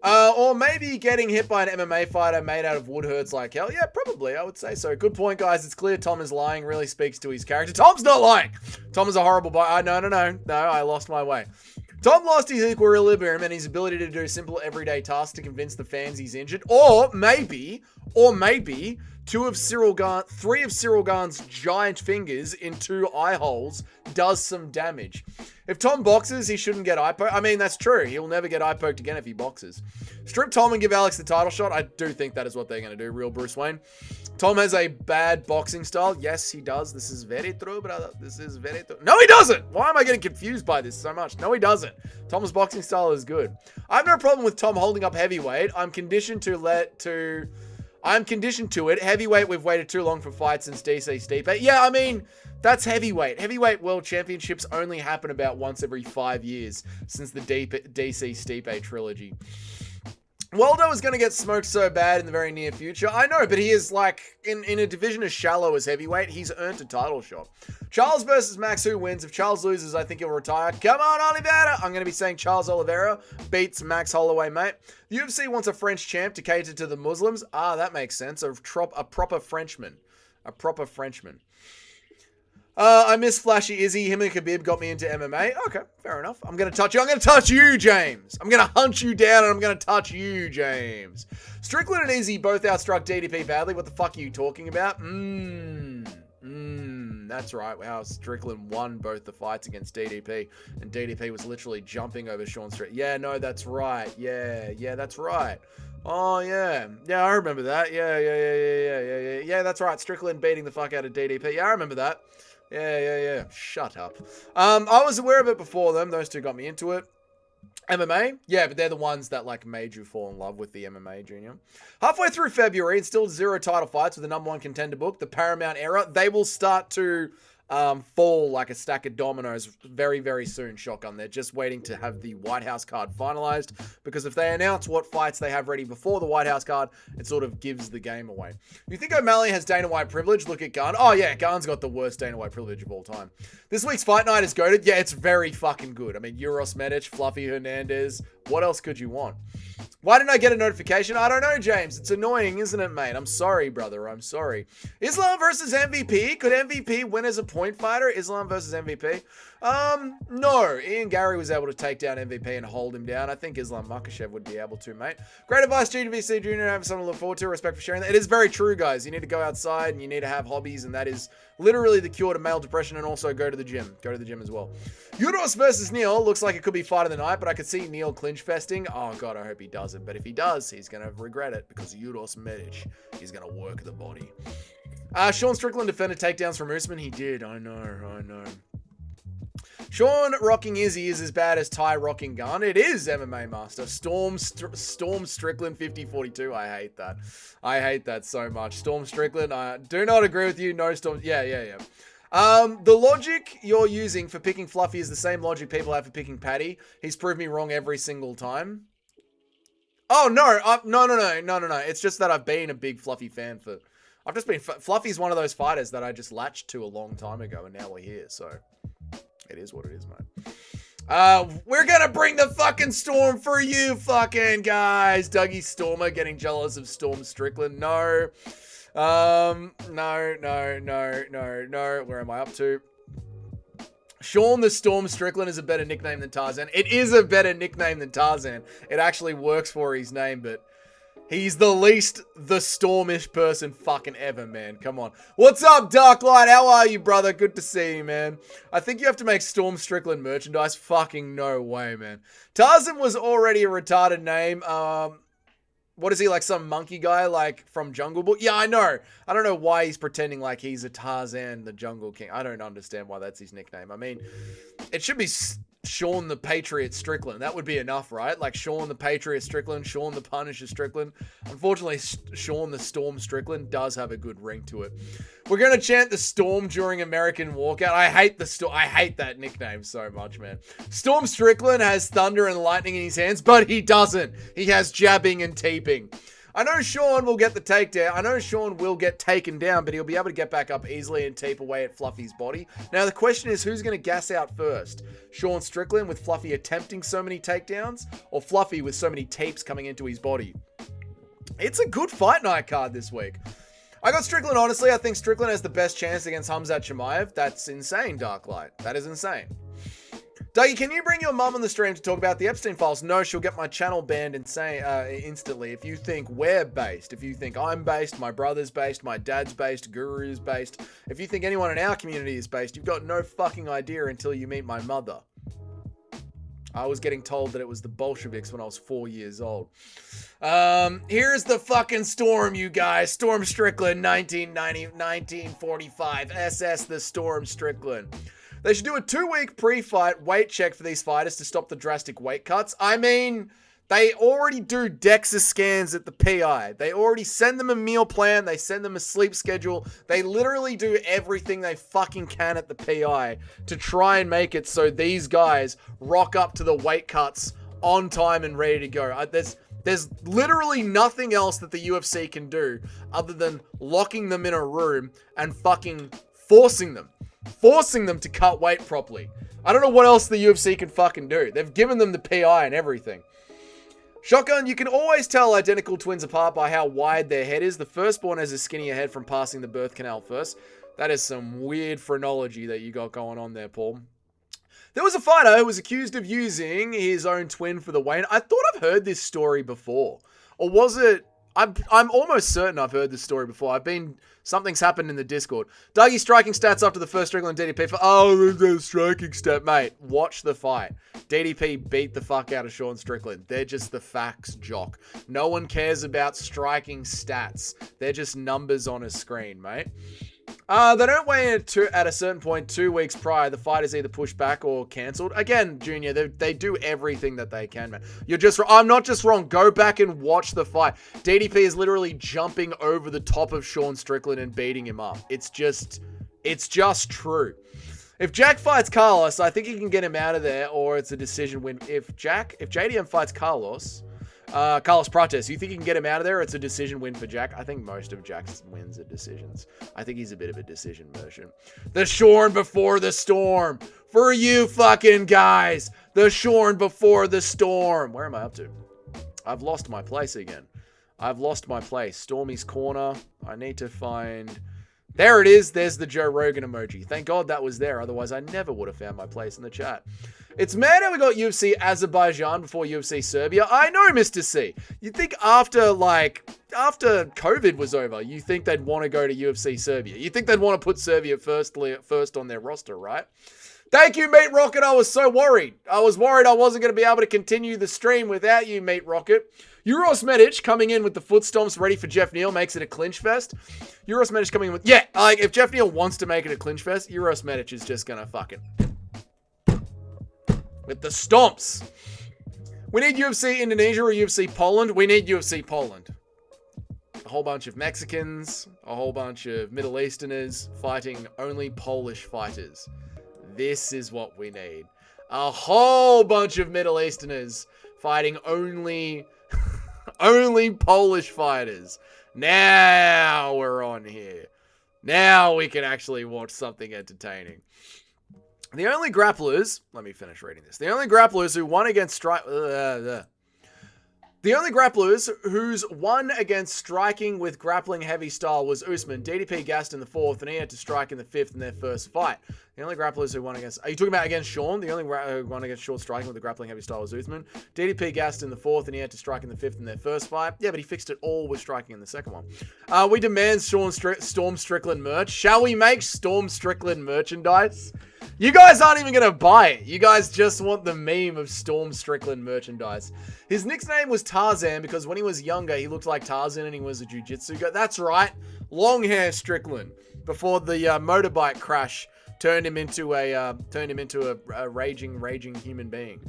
Or maybe getting hit by an MMA fighter made out of wood hurts like hell. Yeah, probably, I would say so. Good point, guys. It's clear Tom is lying. Really speaks to his character. Tom's not lying. Tom is a horrible boy. No, I lost my way. Tom lost his equilibrium and his ability to do simple everyday tasks to convince the fans he's injured. Or maybe, three of Cyril Gahn's giant fingers in 2 eye holes does some damage. If Tom boxes, he shouldn't get eye poked. I mean, that's true. He'll never get eye poked again if he boxes. Strip Tom and give Alex the title shot. I do think that is what they're going to do, real Bruce Wayne. Tom has a bad boxing style. Yes, he does. This is very true, brother. This is very true. No, he doesn't. Why am I getting confused by this so much? No, he doesn't. Tom's boxing style is good. I have no problem with Tom holding up heavyweight. I'm conditioned to it. Heavyweight, we've waited too long for fights since DC Stipe. Yeah, I mean, that's heavyweight. Heavyweight world championships only happen about once every 5 years since the DC Stipe trilogy. Waldo is going to get smoked so bad in the very near future. I know, but he is like, in a division as shallow as heavyweight, he's earned a title shot. Charles versus Max, who wins? If Charles loses, I think he'll retire. Come on, Oliveira! I'm going to be saying Charles Oliveira beats Max Holloway, mate. The UFC wants a French champ to cater to the Muslims. Ah, that makes sense. A proper Frenchman. I miss Flashy Izzy. Him and Khabib got me into MMA. Okay, fair enough. I'm going to touch you, James. I'm going to hunt you down and I'm going to touch you, James. Strickland and Izzy both outstruck DDP badly. What the fuck are you talking about? That's right. Wow, Strickland won both the fights against DDP, and DDP was literally jumping over Sean Strickland. Yeah, no, that's right. Yeah, that's right. Oh, yeah. Yeah, I remember that. Yeah, that's right. Strickland beating the fuck out of DDP. Yeah, I remember that. Yeah. Shut up. I was aware of it before them. Those two got me into it. MMA? Yeah, but they're the ones that like made you fall in love with the MMA, Junior. Halfway through February, and still 0 title fights with the #1 contender book, the Paramount era. They will start to fall like a stack of dominoes very, very soon, Shotgun. They're just waiting to have the White House card finalized, because if they announce what fights they have ready before the White House card, it sort of gives the game away. You think O'Malley has Dana White privilege? Look at Gunn. Oh yeah, Gunn's got the worst Dana White privilege of all time. This week's fight night is goated. Yeah, it's very fucking good. I mean, Euros Medic, Fluffy Hernandez. What else could you want? Why didn't I get a notification? I don't know, James. It's annoying, isn't it, mate? I'm sorry, brother. I'm sorry. Islam versus MVP. Could MVP win as a point fighter? Islam versus MVP? No. Ian Gary was able to take down MVP and hold him down. I think Islam Makhachev would be able to, mate. Great advice, GWC Junior. Have something to look forward to. Respect for sharing that. It is very true, guys. You need to go outside and you need to have hobbies, and that is literally the cure to male depression, and also go to the gym. Go to the gym as well. Euros versus Neil. Looks like it could be fight of the night, but I could see Neil clinch festing. Oh, God, I hope he doesn't. But if he does, he's going to regret it, because Euros Medic, he's going to work the body. Sean Strickland defended takedowns from Usman. He did. I know. Sean rocking Izzy is as bad as Ty rocking Gun. It is, MMA Master. Storm Strickland 50-42. I hate that. I hate that so much. Storm Strickland, I do not agree with you. No Storm. Yeah. The logic you're using for picking Fluffy is the same logic people have for picking Paddy. He's proved me wrong every single time. Oh, no. No. It's just that I've been a big Fluffy fan for... Fluffy's one of those fighters that I just latched to a long time ago, and now we're here, so... It is what it is, mate. We're gonna bring the fucking Storm for you fucking guys. Dougie Stormer getting jealous of Storm Strickland. No. No. Where am I up to? Sean the Storm Strickland is a better nickname than Tarzan. It is a better nickname than Tarzan. It actually works for his name, but he's the least the Stormish person fucking ever, man. Come on. What's up, Darklight? How are you, brother? Good to see you, man. I think you have to make Storm Strickland merchandise. Fucking no way, man. Tarzan was already a retarded name. What is he, like some monkey guy, like from Jungle Book? Yeah, I know. I don't know why he's pretending like he's a Tarzan, the Jungle King. I don't understand why that's his nickname. I mean, it should be Sean the Patriot Strickland. That would be enough, right? Like Sean the Patriot Strickland, Sean the Punisher Strickland. Unfortunately, Sean the Storm Strickland does have a good ring to it. We're going to chant the Storm during American Walkout. I hate the Storm. I hate that nickname so much, man. Storm Strickland has thunder and lightning in his hands, but he doesn't. He has jabbing and teeping. I know Sean will get the takedown. I know Sean will get taken down, but he'll be able to get back up easily and teep away at Fluffy's body. Now, the question is, who's going to gas out first? Sean Strickland with Fluffy attempting so many takedowns, or Fluffy with so many teeps coming into his body? It's a good fight night card this week. I got Strickland, honestly. I think Strickland has the best chance against Hamzat Chimaev. That's insane, Darklight. That is insane. Dougie, can you bring your mum on the stream to talk about the Epstein files? No, she'll get my channel banned instantly. If you think we're based, if you think I'm based, my brother's based, my dad's based, Guru's based, if you think anyone in our community is based, you've got no fucking idea until you meet my mother. I was getting told that it was the Bolsheviks when I was 4 years old. Here's the fucking Storm, you guys. Storm Strickland, 1945. SS the Storm Strickland. They should do a 2-week pre-fight weight check for these fighters to stop the drastic weight cuts. I mean, they already do DEXA scans at the PI. They already send them a meal plan. They send them a sleep schedule. They literally do everything they fucking can at the PI to try and make it so these guys rock up to the weight cuts on time and ready to go. There's literally nothing else that the UFC can do other than locking them in a room and fucking forcing them to cut weight properly. I don't know what else the UFC can fucking do. They've given them the PI and everything. Shotgun, you can always tell identical twins apart by how wide their head is. The firstborn has a skinnier head from passing the birth canal first. That is some weird phrenology that you got going on there, Paul. There was a fighter who was accused of using his own twin for the weigh-in. I thought I've heard this story before. Or was it... I'm almost certain I've heard this story before. Something's happened in the Discord. Dougie striking stats after the first Strickland DDP. The striking stat. Mate, watch the fight. DDP beat the fuck out of Sean Strickland. They're just the facts, jock. No one cares about striking stats. They're just numbers on a screen, mate. They don't weigh in at a certain point 2 weeks prior. The fight is either pushed back or cancelled. Again, Junior, they do everything that they can, man. I'm not just wrong. Go back and watch the fight. DDP is literally jumping over the top of Sean Strickland and beating him up. It's just true. If Jack fights Carlos, I think he can get him out of there, or it's a decision win. If JDM fights Carlos Prates, you think you can get him out of there? It's a decision win for Jack. I think most of Jack's wins are decisions. I think he's a bit of a decision merchant. The Shorn before the storm. For you fucking guys. The Shorn before the storm. Where am I up to? I've lost my place again. I've lost my place. Stormy's corner. I need to find... There it is. There's the Joe Rogan emoji. Thank God that was there. Otherwise, I never would have found my place in the chat. It's mad how we got UFC Azerbaijan before UFC Serbia. I know, Mr. C. You'd think after COVID was over, you think they'd want to go to UFC Serbia. You think they'd want to put Serbia first on their roster, right? Thank you, Mate Rocket. I was so worried. I was worried I wasn't going to be able to continue the stream without you, Mate Rocket. Euros Medic coming in with the foot stomps ready for Jeff Neal makes it a clinch fest. Euros Medic coming in with... Yeah, like if Jeff Neal wants to make it a clinch fest, Euros Medic is just going to fucking... with the stomps. We need UFC Indonesia or UFC Poland. We need UFC Poland. A whole bunch of Mexicans, a whole bunch of Middle Easterners fighting only Polish fighters. This is what we need. A whole bunch of Middle Easterners fighting only Polish fighters. Now we're on here. Now we can actually watch something entertaining. The only grapplers... Let me finish reading this. The only grapplers who won against The only grapplers who's won against striking with grappling heavy style was Usman. DDP gassed in the 4th, and he had to strike in the 5th in their first fight. The only grapplers who won against... Are you talking about against Sean? The only who won against Sean striking with the grappling heavy style was Usman. DDP gassed in the 4th, and he had to strike in the 5th in their first fight. Yeah, but he fixed it all with striking in the second one. We demand Storm Strickland merch. Shall we make Storm Strickland merchandise? You guys aren't even going to buy it. You guys just want the meme of Storm Strickland merchandise. His nickname was Tarzan because when he was younger, he looked like Tarzan and he was a jiu-jitsu guy. That's right. Long hair Strickland. Before the motorbike crash turned him into a raging human being.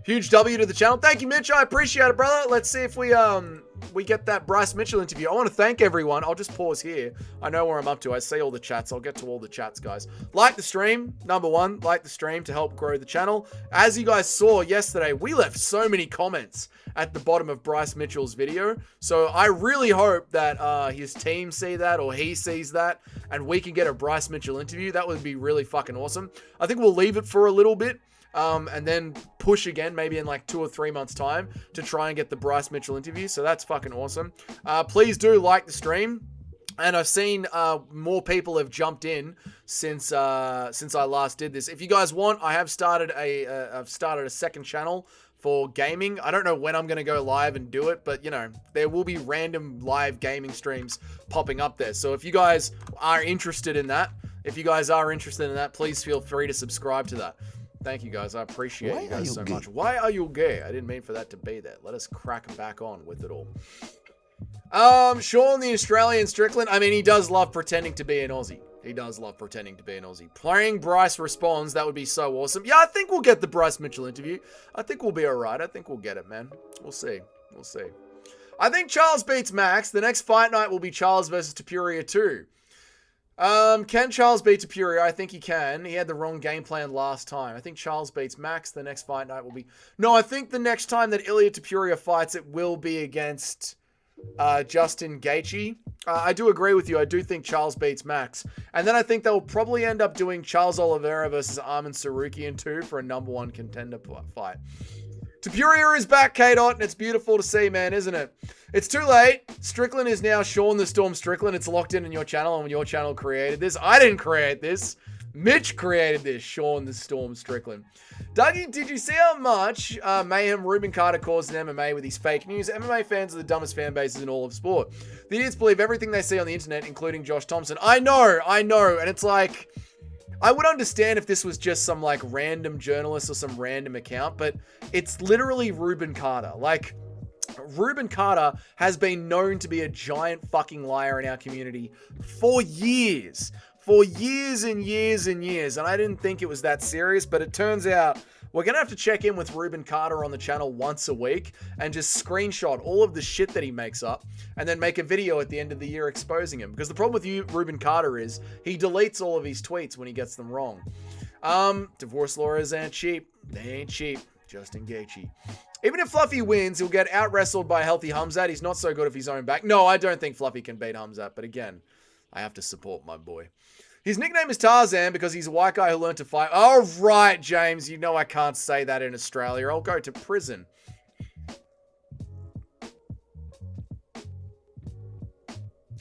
Huge W to the channel. Thank you, Mitch. I appreciate it, brother. Let's see if we get that Bryce Mitchell interview. I want to thank everyone. I'll just pause here. I know where I'm up to. I see all the chats. I'll get to all the chats, guys. Like the stream. Number one, like the stream to help grow the channel. As you guys saw yesterday, we left so many comments at the bottom of Bryce Mitchell's video. So I really hope that his team see that or he sees that and we can get a Bryce Mitchell interview. That would be really fucking awesome. I think we'll leave it for a little bit. And then push again, maybe in like 2 or 3 months' time to try and get the Bryce Mitchell interview. So that's fucking awesome. Please do like the stream. And I've seen more people have jumped in since I last did this. If you guys want, I have started a second channel for gaming. I don't know when I'm going to go live and do it, but you know, there will be random live gaming streams popping up there. So if you guys are interested in that, please feel free to subscribe to that. Thank you, guys. I appreciate you guys so much. Why are you gay? I didn't mean for that to be there. Let us crack back on with it all. Sean, the Australian Strickland. I mean, he does love pretending to be an Aussie. Playing Bryce responds. That would be so awesome. Yeah, I think we'll get the Bryce Mitchell interview. I think we'll be all right. I think we'll get it, man. We'll see. I think Charles beats Max. The next fight night will be Charles versus Topuria 2. Can Charles beat Topuria? I think he can. He had the wrong game plan last time. I think Charles beats Max. The next fight night will be... No, I think the next time that Ilya Topuria fights, it will be against Justin Gaethje. I do agree with you. I do think Charles beats Max. And then I think they'll probably end up doing Charles Oliveira versus Arman Sarukian 2 for a number 1 contender fight. Topuria is back, K-Dot, and it's beautiful to see, man, isn't it? It's too late. Strickland is now Sean the Storm Strickland. It's locked in your channel, and your channel created this. I didn't create this. Mitch created this, Sean the Storm Strickland. Dougie, did you see how much mayhem Ruben Carter caused in MMA with his fake news? MMA fans are the dumbest fan bases in all of sport. The idiots believe everything they see on the internet, including Josh Thompson. I know, and it's like... I would understand if this was just some like random journalist or some random account, but it's literally Ruben Carter. Like, Ruben Carter has been known to be a giant fucking liar in our community for years. For years and years and years. And I didn't think it was that serious, but it turns out we're going to have to check in with Ruben Carter on the channel once a week and just screenshot all of the shit that he makes up and then make a video at the end of the year exposing him. Because the problem with you, Ruben Carter, is he deletes all of his tweets when he gets them wrong. Divorce lawyers ain't cheap. They ain't cheap. Justin Gaethje. Even if Fluffy wins, he'll get out-wrestled by healthy Hamzat. He's not so good if he's own back. No, I don't think Fluffy can beat Hamzat, but again, I have to support my boy. His nickname is Tarzan because he's a white guy who learned to fight. All right, James, you know I can't say that in Australia. I'll go to prison.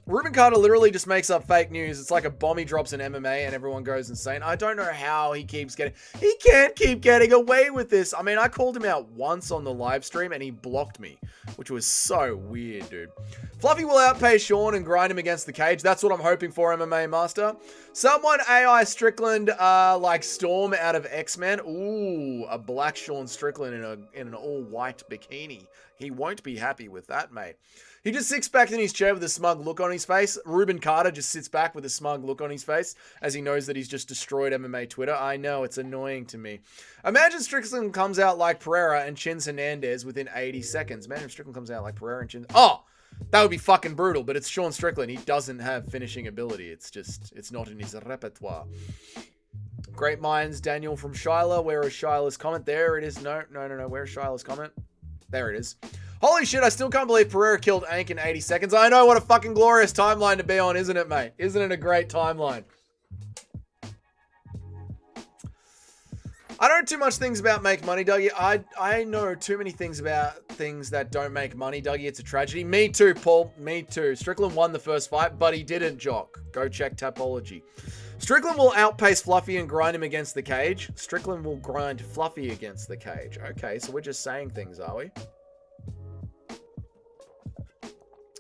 Ruben Carter literally just makes up fake news. It's like a bomb he drops in MMA and everyone goes insane. I don't know how he can't keep getting away with this. I mean, I called him out once on the live stream and he blocked me, which was so weird, dude. Fluffy will outpay Sean and grind him against the cage. That's what I'm hoping for, MMA Master. Someone AI Strickland like Storm out of X-Men. Ooh, a black Sean Strickland in an all-white bikini. He won't be happy with that, mate. He just sits back in his chair with a smug look on his face. Ruben Carter just sits back with a smug look on his face as he knows that he's just destroyed MMA Twitter. I know, it's annoying to me. Imagine Strickland comes out like Pereira and chins Hernandez within 80 seconds. Imagine if Strickland comes out like Pereira and chins... Oh! That would be fucking brutal, but it's Sean Strickland. He doesn't have finishing ability. It's not in his repertoire. Great minds, Daniel from Shiloh. Where is Shiloh's comment? There it is. No. Where's Shiloh's comment? There it is. Holy shit, I still can't believe Pereira killed Ank in 80 seconds. I know, what a fucking glorious timeline to be on, isn't it, mate? Isn't it a great timeline? I don't know too much things about make money, Dougie. I know too many things about things that don't make money, Dougie. It's a tragedy. Me too, Paul. Me too. Strickland won the first fight, but he didn't, Jock. Go check Tapology. Strickland will outpace Fluffy and grind him against the cage. Strickland will grind Fluffy against the cage. Okay, so we're just saying things, are we?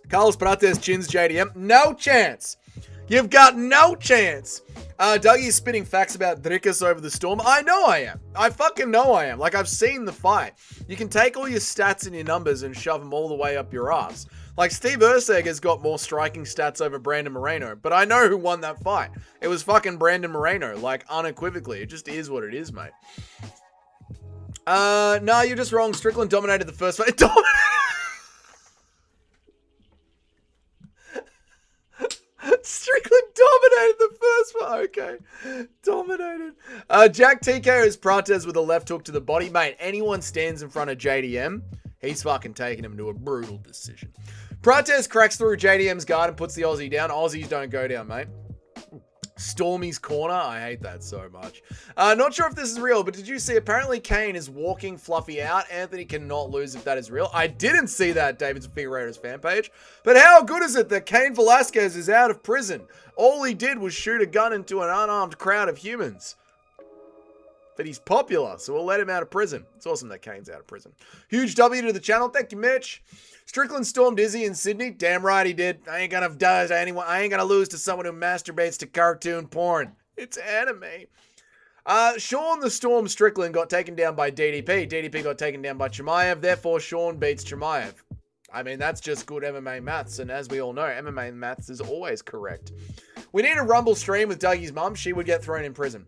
Carlos Prates chins JDM. No chance. You've got no chance. Dougie's spitting facts about Drickus over the Storm. I know I am. I fucking know I am. Like, I've seen the fight. You can take all your stats and your numbers and shove them all the way up your ass. Like, Steve Erceg has got more striking stats over Brandon Moreno, but I know who won that fight. It was fucking Brandon Moreno, like, unequivocally. It just is what it is, mate. No, you're just wrong. Strickland dominated the first fight. Strickland dominated the first one. Okay. Dominated. Jack TKO's Prates with a left hook to the body. Mate, anyone stands in front of JDM, he's fucking taking him to a brutal decision. Prates cracks through JDM's guard and puts the Aussie down. Aussies don't go down, mate. Stormy's corner. I hate that so much. Not sure if this is real, but did you see apparently Kane is walking Fluffy out? Anthony cannot lose if that is real. I didn't see that, David Figueiredo's fan page. But how good is it that Cain Velasquez is out of prison? All he did was shoot a gun into an unarmed crowd of humans. But he's popular, so we'll let him out of prison. It's awesome that Kane's out of prison. Huge W to the channel. Thank you, Mitch. Strickland stormed Izzy in Sydney. Damn right he did. I ain't gonna lose to someone who masturbates to cartoon porn. It's anime. Sean the Storm Strickland got taken down by DDP. DDP got taken down by Chimaev. Therefore, Sean beats Chimaev. I mean, that's just good MMA maths. And as we all know, MMA maths is always correct. We need a Rumble stream with Dougie's mum. She would get thrown in prison.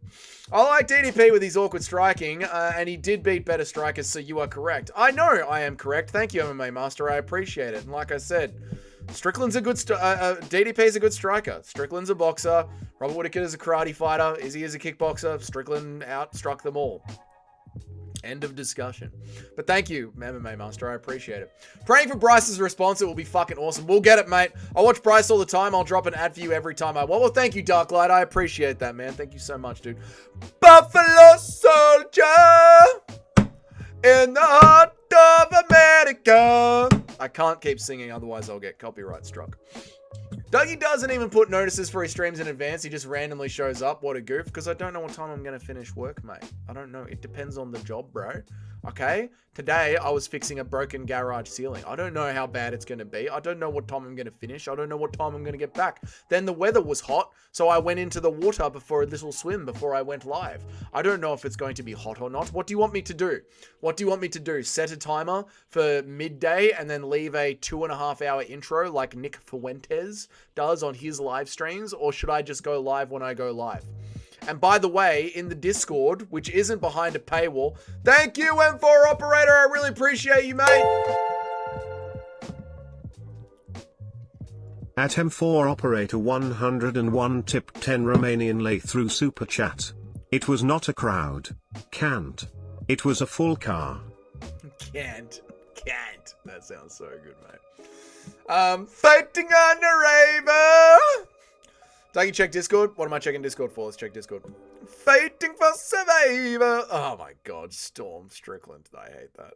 I like DDP with his awkward striking, and he did beat better strikers, so you are correct. I know I am correct. Thank you, MMA Master. I appreciate it. And like I said, Strickland's a good... DDP's a good striker. Strickland's a boxer. Robert Whittaker is a karate fighter. Izzy is a kickboxer. Strickland outstruck them all. End of discussion. But thank you, MMA Master. I appreciate it. Praying for Bryce's response. It will be fucking awesome. We'll get it, mate. I watch Bryce all the time. I'll drop an ad for you every time I want. Well, thank you, Darklight. I appreciate that, man. Thank you so much, dude. Buffalo Soldier in the heart of America. I can't keep singing, otherwise I'll get copyright struck. Dougie doesn't even put notices for his streams in advance. He just randomly shows up. What a goof. Because I don't know what time I'm going to finish work, mate. I don't know. It depends on the job, bro. Okay? Today, I was fixing a broken garage ceiling. I don't know how bad it's going to be. I don't know what time I'm going to finish. I don't know what time I'm going to get back. Then the weather was hot, so I went into the water for a little swim before I went live. I don't know if it's going to be hot or not. What do you want me to do? What do you want me to do? Set a timer for midday and then leave a 2.5 hour intro like Nick Fuentes does on his live streams? Or should I just go live when I go live? And by the way, in the Discord, which isn't behind a paywall, thank you, M4 Operator. I really appreciate you, mate. At M4 Operator 101 tip 10 Romanian lay through super chat. It was not a crowd. Can't. It was a full car. Can't. That sounds so good, mate. Fighting on the raver. Dougie, check Discord. What am I checking Discord for? Let's check Discord. Fighting for survivor. Oh my god, Storm Strickland. I hate that.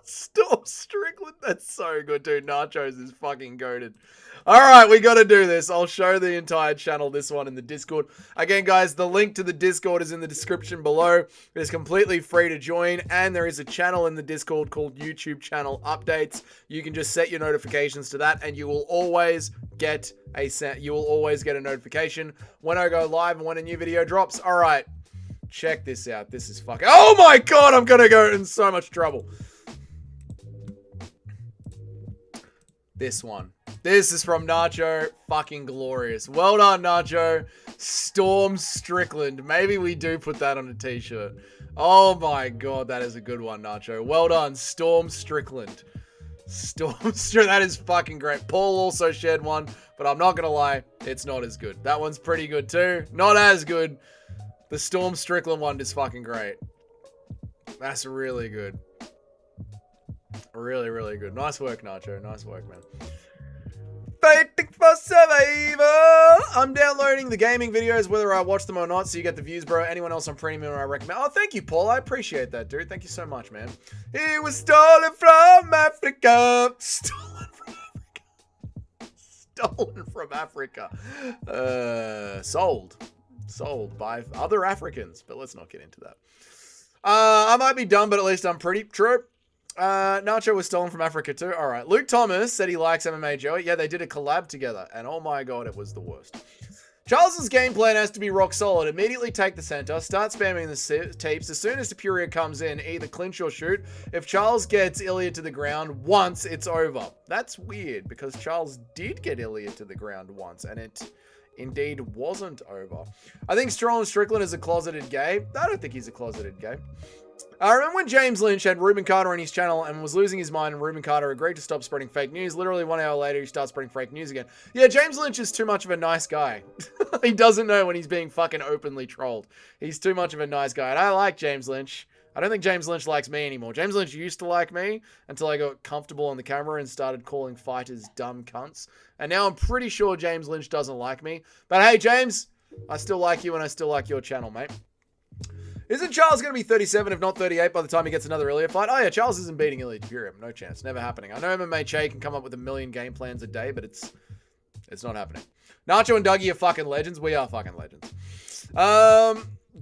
Storm Strickland. That's so good, dude. Nachos is fucking goated. Alright, we gotta do this. I'll show the entire channel, this one in the Discord. Again, guys, the link to the Discord is in the description below. It is completely free to join, and there is a channel in the Discord called YouTube Channel Updates. You can just set your notifications to that, and you will always get a notification when I go live and when a new video drops. Alright, check this out. This is fucking... Oh my god, I'm gonna go in so much trouble. This one. This is from Nacho. Fucking glorious. Well done, Nacho. Storm Strickland. Maybe we do put that on a t-shirt. Oh my god, that is a good one, Nacho. Well done, Storm Strickland. That is fucking great. Paul also shared one, but I'm not gonna lie, it's not as good. That one's pretty good too. Not as good. The Storm Strickland one is fucking great. That's really good. Really, really good. Nice work, Nacho. Nice work, man. Fighting for survivor. I'm downloading the gaming videos, whether I watch them or not, so you get the views, bro. Anyone else on premium I recommend? Oh, thank you, Paul. I appreciate that, dude. Thank you so much, man. He was stolen from Africa. Stolen from Africa. Stolen from Africa. Sold by other Africans, but let's not get into that. I might be dumb, but at least I'm pretty true. Nacho was stolen from Africa too. All right. Luke Thomas said he likes MMA Joey. Yeah, they did a collab together, and oh my god, it was the worst. Charles's game plan has to be rock solid. Immediately take the center, start spamming the tapes. As soon as Superior comes in, either clinch or shoot. If Charles gets Ilya to the ground once, it's over. That's weird, because Charles did get Ilya to the ground once, and it indeed wasn't over. I think Storm Strickland is a closeted gay. I don't think he's a closeted gay. I remember when James Lynch had Ruben Carter on his channel and was losing his mind, and Ruben Carter agreed to stop spreading fake news. Literally 1 hour later, he starts spreading fake news again. Yeah, James Lynch is too much of a nice guy. He doesn't know when he's being fucking openly trolled. He's too much of a nice guy. And I like James Lynch. I don't think James Lynch likes me anymore. James Lynch used to like me until I got comfortable on the camera and started calling fighters dumb cunts. And now I'm pretty sure James Lynch doesn't like me. But hey, James, I still like you and I still like your channel, mate. Isn't Charles going to be 37, if not 38, by the time he gets another Ilya fight? Oh yeah, Charles isn't beating Ilya Imperium. No chance. Never happening. I know MMA Che can come up with a million game plans a day, but it's not happening. Nacho and Dougie are fucking legends. We are fucking legends.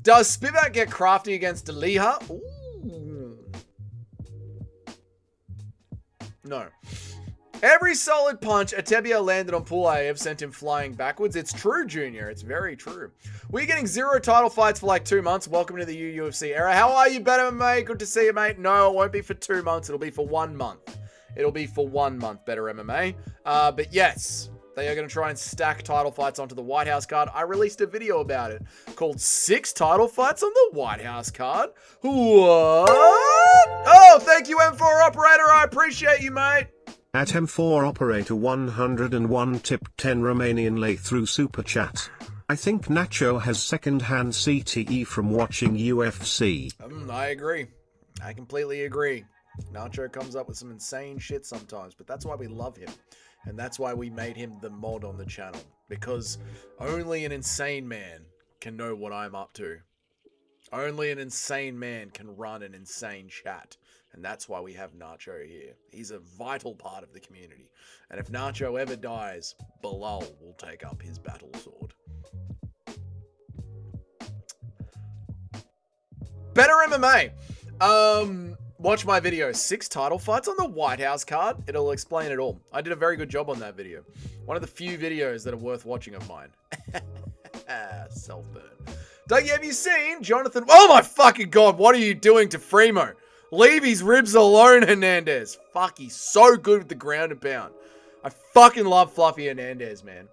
Does Spivak get crafty against Deliha? Ooh. No. Every solid punch Atebia landed on Pulaev sent him flying backwards. It's true, Junior. It's very true. We're getting 0 title fights for like 2 months. Welcome to the UFC era. How are you, Better MMA? Good to see you, mate. No, it won't be for 2 months. It'll be for 1 month. It'll be for 1 month, Better MMA. But yes, they are going to try and stack title fights onto the White House card. I released a video about it called 6 title fights on the White House card. What? Oh, thank you, M4 Operator. I appreciate you, mate. At M4 Operator 101 tip 10 Romanian lay through super chat. I think Nacho has second-hand CTE from watching UFC. I agree. I completely agree. Nacho comes up with some insane shit sometimes, but that's why we love him. And that's why we made him the mod on the channel. Because only an insane man can know what I'm up to. Only an insane man can run an insane chat. And that's why we have Nacho here. He's a vital part of the community. And if Nacho ever dies, Bilal will take up his battle sword. Better MMA. Watch my video. 6 title fights on the White House card. It'll explain it all. I did a very good job on that video. One of the few videos that are worth watching of mine. Self-burn. Dougie, have you seen Jonathan? Oh my fucking god, what are you doing to Fremo? Leave his ribs alone, Hernandez. Fuck, he's so good with the ground and pound. I fucking love Fluffy Hernandez, man.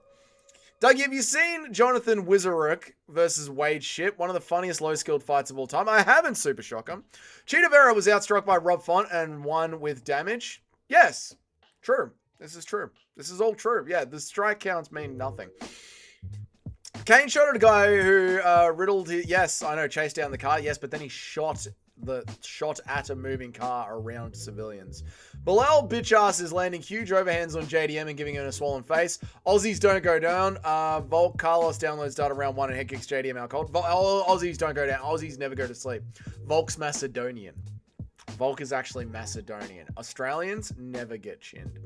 Dougie, have you seen Jonathan Wizaruk versus Wade Ship? One of the funniest low-skilled fights of all time. I haven't, Super Shocker. Cheetah Vera was outstruck by Rob Font and won with damage. Yes, true. This is true. This is all true. Yeah, the strike counts mean nothing. Kane shot at a guy who riddled his... Yes, I know, chased down the car. Yes, but then he shot at a moving car around civilians. Bilal bitch-ass is landing huge overhands on JDM and giving him a swollen face. Aussies don't go down. Volk Carlos downloads data round 1 and head kicks JDM out cold. Aussies don't go down. Aussies never go to sleep. Volk's Macedonian. Volk is actually Macedonian. Australians never get chinned.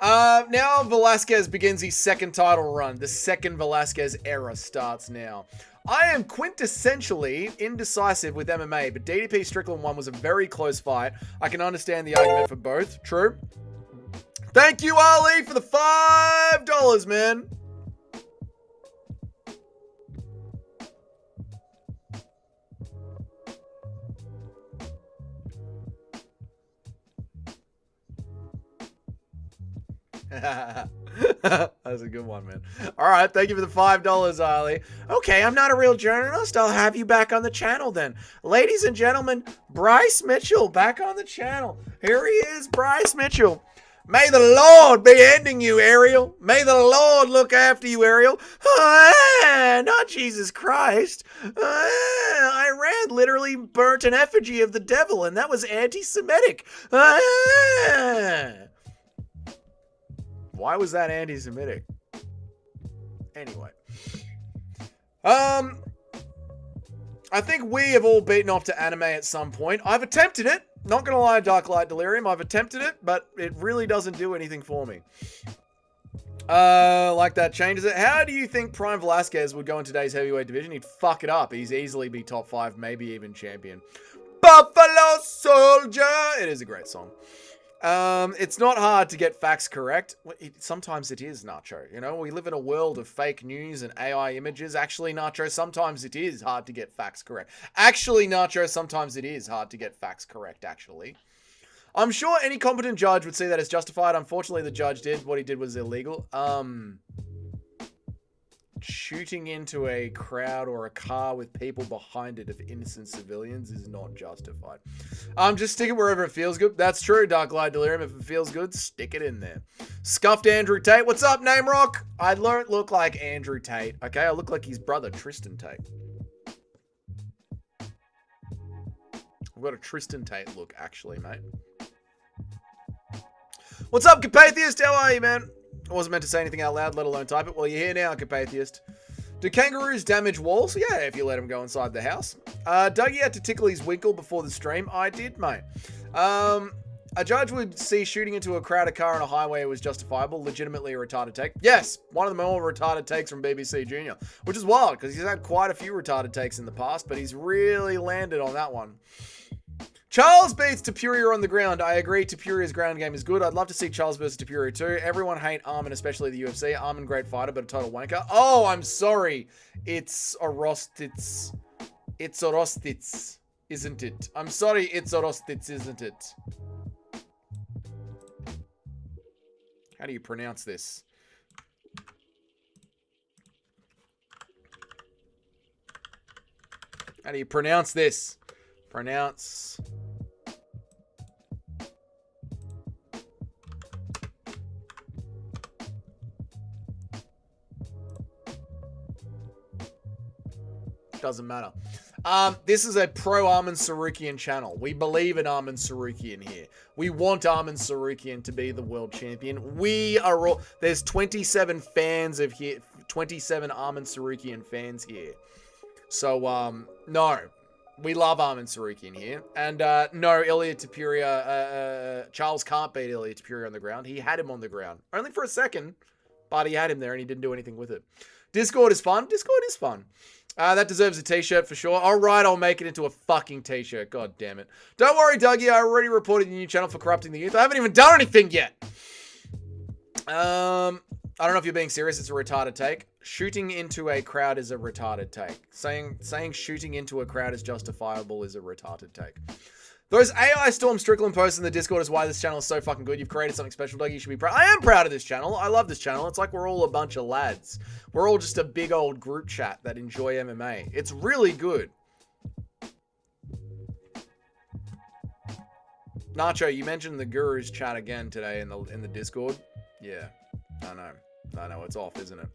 Now Velasquez begins his second title run. The second Velasquez era starts now. I am quintessentially indecisive with MMA, but DDP Strickland 1 was a very close fight. I can understand the argument for both. True. Thank you, Ali, for the $5, man. That's a good one, man. All right, thank you for the $5, Ali. Okay, I'm not a real journalist. I'll have you back on the channel then. Ladies and gentlemen, Bryce Mitchell back on the channel. Here he is, Bryce Mitchell. May the Lord be ending you, Ariel. May the Lord look after you, Ariel. Not Jesus Christ. Iran literally burnt an effigy of the devil, and that was anti-Semitic. Why was that anti-Semitic? Anyway. I think we have all beaten off to anime at some point. I've attempted it. Not gonna lie, Dark Light Delirium. I've attempted it, but it really doesn't do anything for me. Like that changes it. How do you think Prime Velasquez would go in today's heavyweight division? He'd fuck it up. He'd easily be top 5, maybe even champion. Buffalo Soldier! It is a great song. It's not hard to get facts correct. Sometimes it is, Nacho. You know, we live in a world of fake news and AI images. Actually, Nacho, sometimes it is hard to get facts correct. Actually, Nacho, sometimes it is hard to get facts correct, actually. I'm sure any competent judge would see that as justified. Unfortunately, the judge did. What he did was illegal. Shooting into a crowd or a car with people behind it of innocent civilians is not justified. Just stick it wherever it feels good. That's true, Dark Light Delirium. If it feels good, stick it in there. Scuffed Andrew Tate. What's up, Name Rock? I don't look like Andrew Tate, okay? I look like his brother, Tristan Tate. I've got a Tristan Tate look, actually, mate. What's up, Capatheist? How are you, man? I wasn't meant to say anything out loud, let alone type it. Well, you're here now, Capatheist. Do kangaroos damage walls? Yeah, if you let them go inside the house. Dougie had to tickle his winkle before the stream. I did, mate. A judge would see shooting into a crowded car on a highway was justifiable, legitimately a retarded take. Yes, one of the more retarded takes from BBC Junior, which is wild, because he's had quite a few retarded takes in the past, but he's really landed on that one. Charles beats Tapuria on the ground. I agree, Tapuria's ground game is good. I'd love to see Charles versus Tapuria too. Everyone hate Armin, especially the UFC. Armin, great fighter, but a total wanker. Oh, I'm sorry. It's Orostitz. It's Orostitz, isn't it? I'm sorry, it's Orostitz, isn't it? How do you pronounce this? How do you pronounce this? Pronounce... Doesn't matter. This is a pro Armin Sarukian channel. We believe in Armin Sarukian here. We want Armin Sarukian to be the world champion. We are all... There's 27 fans of here... 27 Armin Sarukian fans here. So, no. We love Armin Sarukian here. And, no, Ilya Tapuria... Charles can't beat Ilya Tapuria on the ground. He had him on the ground. Only for a second. But he had him there and he didn't do anything with it. Discord is fun. Discord is fun. That deserves a t-shirt for sure. All right, I'll make it into a fucking t-shirt. God damn it. Don't worry, Dougie. I already reported your new channel for corrupting the youth. I haven't even done anything yet. I don't know if you're being serious. It's a retarded take. Shooting into a crowd is a retarded take. Saying shooting into a crowd is justifiable is a retarded take. Those AI Storm Strickland posts in the Discord is why this channel is so fucking good. You've created something special, Doug. You should be proud. I am proud of this channel. I love this channel. It's like we're all a bunch of lads. We're all just a big old group chat that enjoy MMA. It's really good. Nacho, you mentioned the Guru's chat again today in the Discord. Yeah, I know. It's off, isn't it?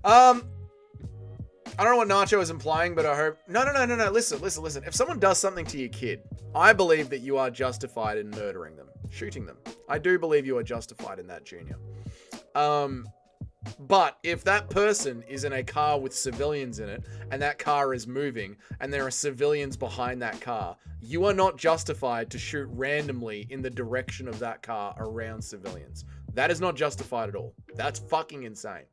I don't know what Nacho is implying, but I hope... No. Listen. If someone does something to your kid, I believe that you are justified in murdering them, shooting them. I do believe you are justified in that, Junior. But if that person is in a car with civilians in it, and that car is moving, and there are civilians behind that car, you are not justified to shoot randomly in the direction of that car around civilians. That is not justified at all. That's fucking insane.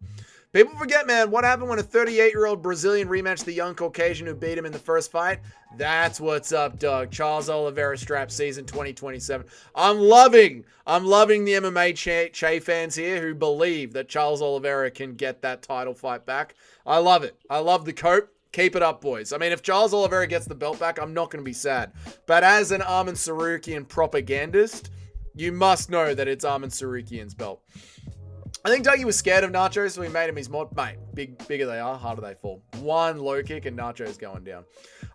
People forget, man, what happened when a 38-year-old Brazilian rematched the young Caucasian who beat him in the first fight? That's what's up, Doug. Charles Oliveira strap season 2027. I'm loving the MMA Che fans here who believe that Charles Oliveira can get that title fight back. I love it. I love the cope. Keep it up, boys. I mean, if Charles Oliveira gets the belt back, I'm not going to be sad. But as an Arman Sarukian propagandist, you must know that it's Arman Sarukian's belt. I think Dougie was scared of Nacho, so we made him his mod. Mate, bigger they are, harder they fall. One low kick and Nacho's going down.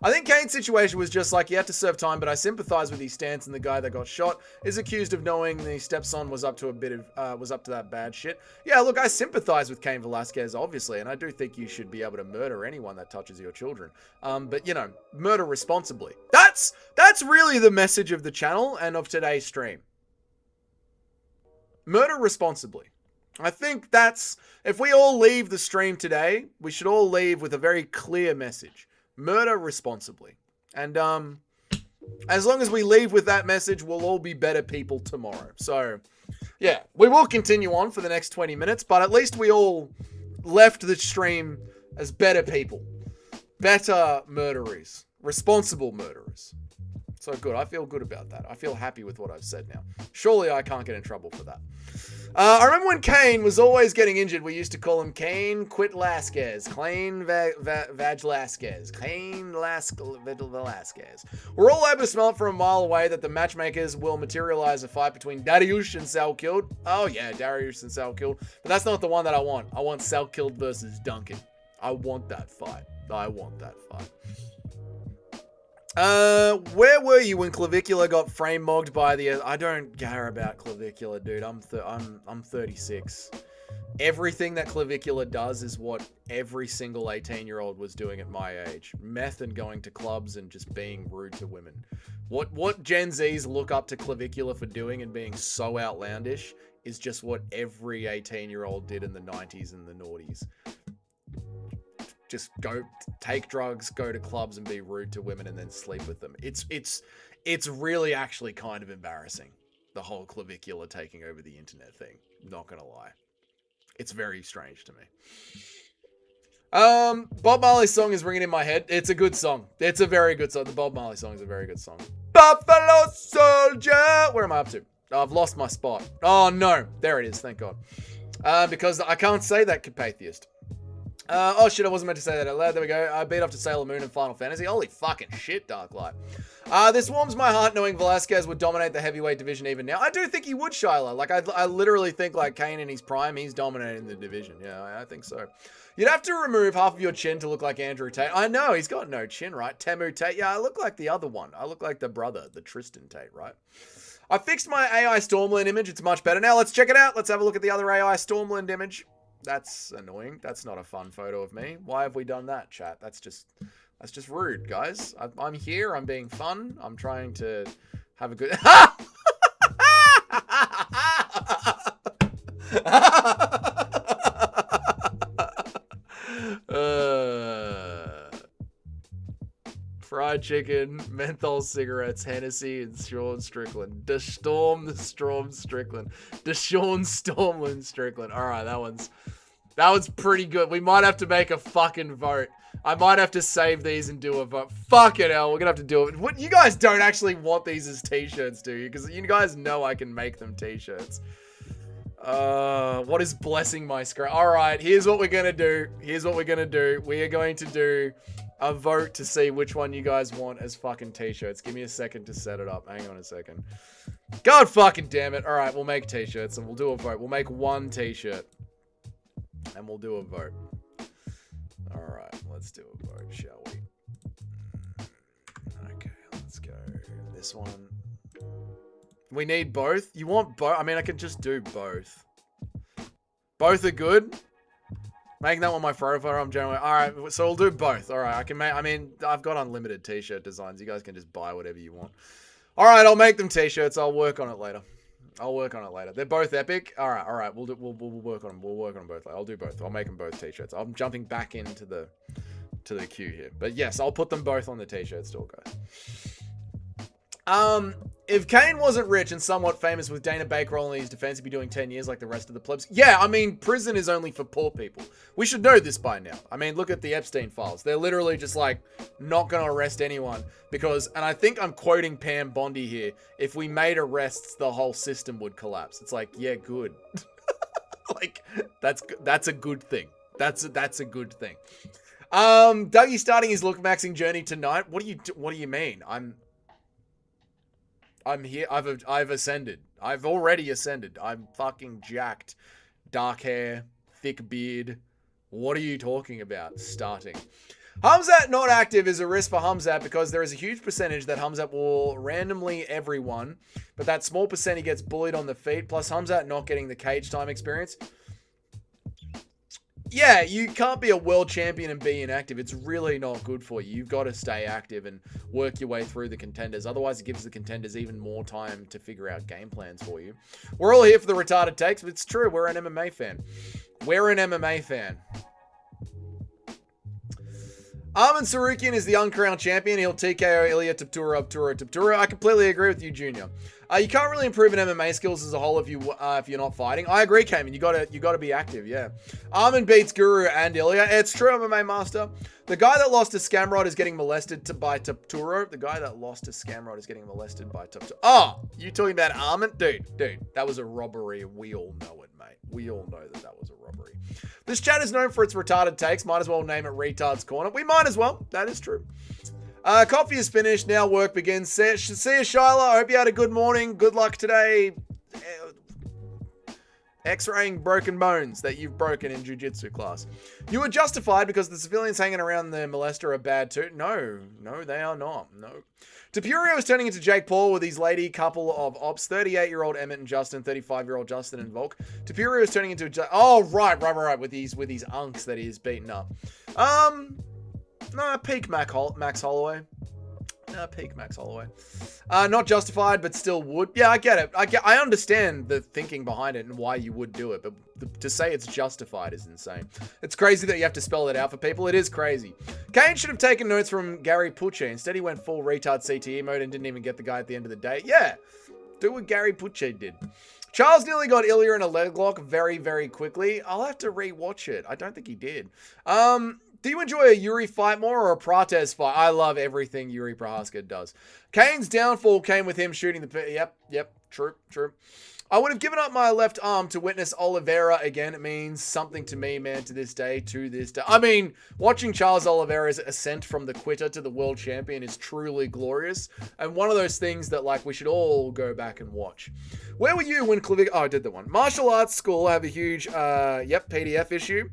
I think Kane's situation was just like, he had to serve time, but I sympathize with his stance, and the guy that got shot is accused of knowing the stepson was up to that bad shit. Yeah, look, I sympathize with Cain Velasquez, obviously, and I do think you should be able to murder anyone that touches your children. But, you know, murder responsibly. That's really the message of the channel and of today's stream. Murder responsibly. I think that's, if we all leave the stream today, we should all leave with a very clear message. Murder responsibly. And as long as we leave with that message, we'll all be better people tomorrow. So, yeah, we will continue on for the next 20 minutes, but at least we all left the stream as better people. Better murderers. Responsible murderers. So good. I feel good about that. I feel happy with what I've said now. Surely I can't get in trouble for that. I remember when Kane was always getting injured, we used to call him Kane Quit Lasquez. Kane Vag Lasquez. Kane Velasquez. We're all able to smell it from a mile away that the matchmakers will materialize a fight between Dariush and Sal Killed. Oh yeah, Dariush and Sal Killed. But that's not the one that I want. I want Sal Killed versus Duncan. I want that fight. Where were you when Clavicular got frame mogged by the... I don't care about Clavicular, dude. I'm 36. Everything that Clavicular does is what every single 18-year-old was doing at my age. Meth and going to clubs and just being rude to women. What Gen Zs look up to Clavicular for doing and being so outlandish is just what every 18-year-old did in the 90s and the noughties. Just go take drugs, go to clubs and be rude to women and then sleep with them. It's really actually kind of embarrassing, the whole Clavicular taking over the internet thing. Not gonna lie. It's very strange to me. Bob Marley's song is ringing in my head. It's a good song. It's a very good song. The Bob Marley song is a very good song. Buffalo Soldier! Where am I up to? Oh, I've lost my spot. Oh no, there it is, thank God. Because I can't say that, Capatheist. Oh shit, I wasn't meant to say that out loud. There we go. I beat up to Sailor Moon in Final Fantasy. Holy fucking shit, Darklight. This warms my heart knowing Velasquez would dominate the heavyweight division even now. I do think he would, Shyla. Like, I literally think, like, Kane in his prime, he's dominating the division. Yeah, I think so. You'd have to remove half of your chin to look like Andrew Tate. I know, he's got no chin, right? Temu Tate. Yeah, I look like the other one. I look like the brother, the Tristan Tate, right? I fixed my AI Stormland image. It's much better. Now, let's check it out. Let's have a look at the other AI Stormland image. That's annoying. That's not a fun photo of me. Why have we done that, chat? That's just rude, guys. I'm here. I'm being fun. I'm trying to have a good... Fried chicken, menthol cigarettes, Hennessy, and Sean Strickland. Deshaun Strickland. Deshaun Stormland Strickland. All right, that one's pretty good. We might have to make a fucking vote. I might have to save these and do a vote. Fuck it, hell. We're going to have to do it. What, you guys don't actually want these as t-shirts, do you? Because you guys know I can make them t-shirts. What is blessing my screen? All right, here's what we're going to do. Here's what we're going to do. We are going to do a vote to see which one you guys want as fucking t-shirts. Give me a second to set it up. Hang on a second. God fucking damn it. All right, we'll make t-shirts and we'll do a vote. We'll make one t-shirt and we'll do a vote. All right, let's do a vote, shall we? Okay, let's go. This one. We need both? You want both? I mean, I can just do both. Both are good? Making that one my profile, I'm generally... Alright, so we'll do both. Alright, I can make... I mean, I've got unlimited t-shirt designs. You guys can just buy whatever you want. Alright, I'll make them t-shirts. I'll work on it later. They're both epic. Alright. We'll work on them. We'll work on them both later. I'll do both. I'll make them both t-shirts. I'm jumping back into the queue here. But yes, I'll put them both on the t-shirt store, guys. If Kane wasn't rich and somewhat famous with Dana Baker in his defense, he'd be doing 10 years like the rest of the plebs. Yeah, I mean, prison is only for poor people. We should know this by now. I mean, look at the Epstein files. They're literally just like, not going to arrest anyone because, and I think I'm quoting Pam Bondi here, if we made arrests, the whole system would collapse. It's like, yeah, good. Like, that's a good thing. That's a good thing. Dougie starting his look maxing journey tonight. What do you mean? I'm here. I've ascended. I've already ascended. I'm fucking jacked. Dark hair, thick beard. What are you talking about? Starting. Hamzat not active is a risk for Hamzat because there is a huge percentage that Hamzat will randomly everyone, but that small percent he gets bullied on the feet, plus Hamzat not getting the cage time experience. Yeah, you can't be a world champion and be inactive. It's really not good for you. You've got to stay active and work your way through the contenders. Otherwise, it gives the contenders even more time to figure out game plans for you. We're all here for the retarded takes, but it's true. We're an MMA fan. Arman Sarukian is the uncrowned champion. He'll TKO Ilya Taptura. I completely agree with you, Junior. You can't really improve in MMA skills as a whole if you're not fighting. I agree, Cayman. You gotta be active. Yeah. Arman beats Guru and Ilya. It's true, MMA master. The guy that lost to Scamrod is getting molested by Taptura. Oh, you talking about Arman, dude? That was a robbery. We all know it, mate. We all know that was a robbery. This chat is known for its retarded takes. Might as well name it Retard's Corner. We might as well. That is true. Coffee is finished. Now work begins. See you, Shyla. I hope you had a good morning. Good luck today. X-raying broken bones that you've broken in jiu-jitsu class. You were justified because the civilians hanging around the molester are bad too. No, they are not. No. Tapurio is turning into Jake Paul with his lady couple of ops. 38-year-old Emmett and Justin, 35-year-old Justin and Volk. Tapurio is turning into right. With these unks that he's beaten up. Peak Max Holloway. Peak Max Holloway. Not justified, but still would. Yeah, I get it. I understand the thinking behind it and why you would do it, but to say it's justified is insane. It's crazy that you have to spell it out for people. It is crazy. Kane should have taken notes from Gary Pucce. Instead, he went full retard CTE mode and didn't even get the guy at the end of the day. Yeah, do what Gary Pucce did. Charles nearly got Ilya in a leg lock very, very quickly. I'll have to re-watch it. I don't think he did. Do you enjoy a Yuri fight more or a Prates fight? I love everything Yuri Prohaska does. Kane's downfall came with him shooting the... Yep, true. I would have given up my left arm to witness Oliveira again. It means something to me, man, to this day. I mean, watching Charles Oliveira's ascent from the quitter to the world champion is truly glorious. And one of those things that, like, we should all go back and watch. Where were you when Clavic... Oh, I did that one. Martial Arts School have a huge, PDF issue.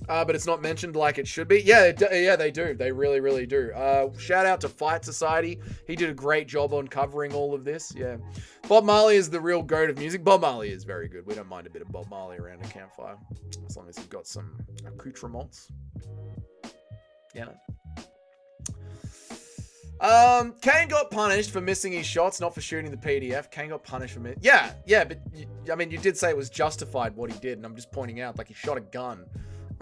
But it's not mentioned like it should be. Yeah, they do. They really, really do. Shout out to Fight Society. He did a great job on covering all of this. Yeah. Bob Marley is the real goat of music. Bob Marley is very good. We don't mind a bit of Bob Marley around a campfire. As long as you've got some accoutrements. Yeah. Kane got punished for missing his shots, not for shooting the PDF. Kane got punished for Yeah, but you did say it was justified what he did, and I'm just pointing out, like, he shot a gun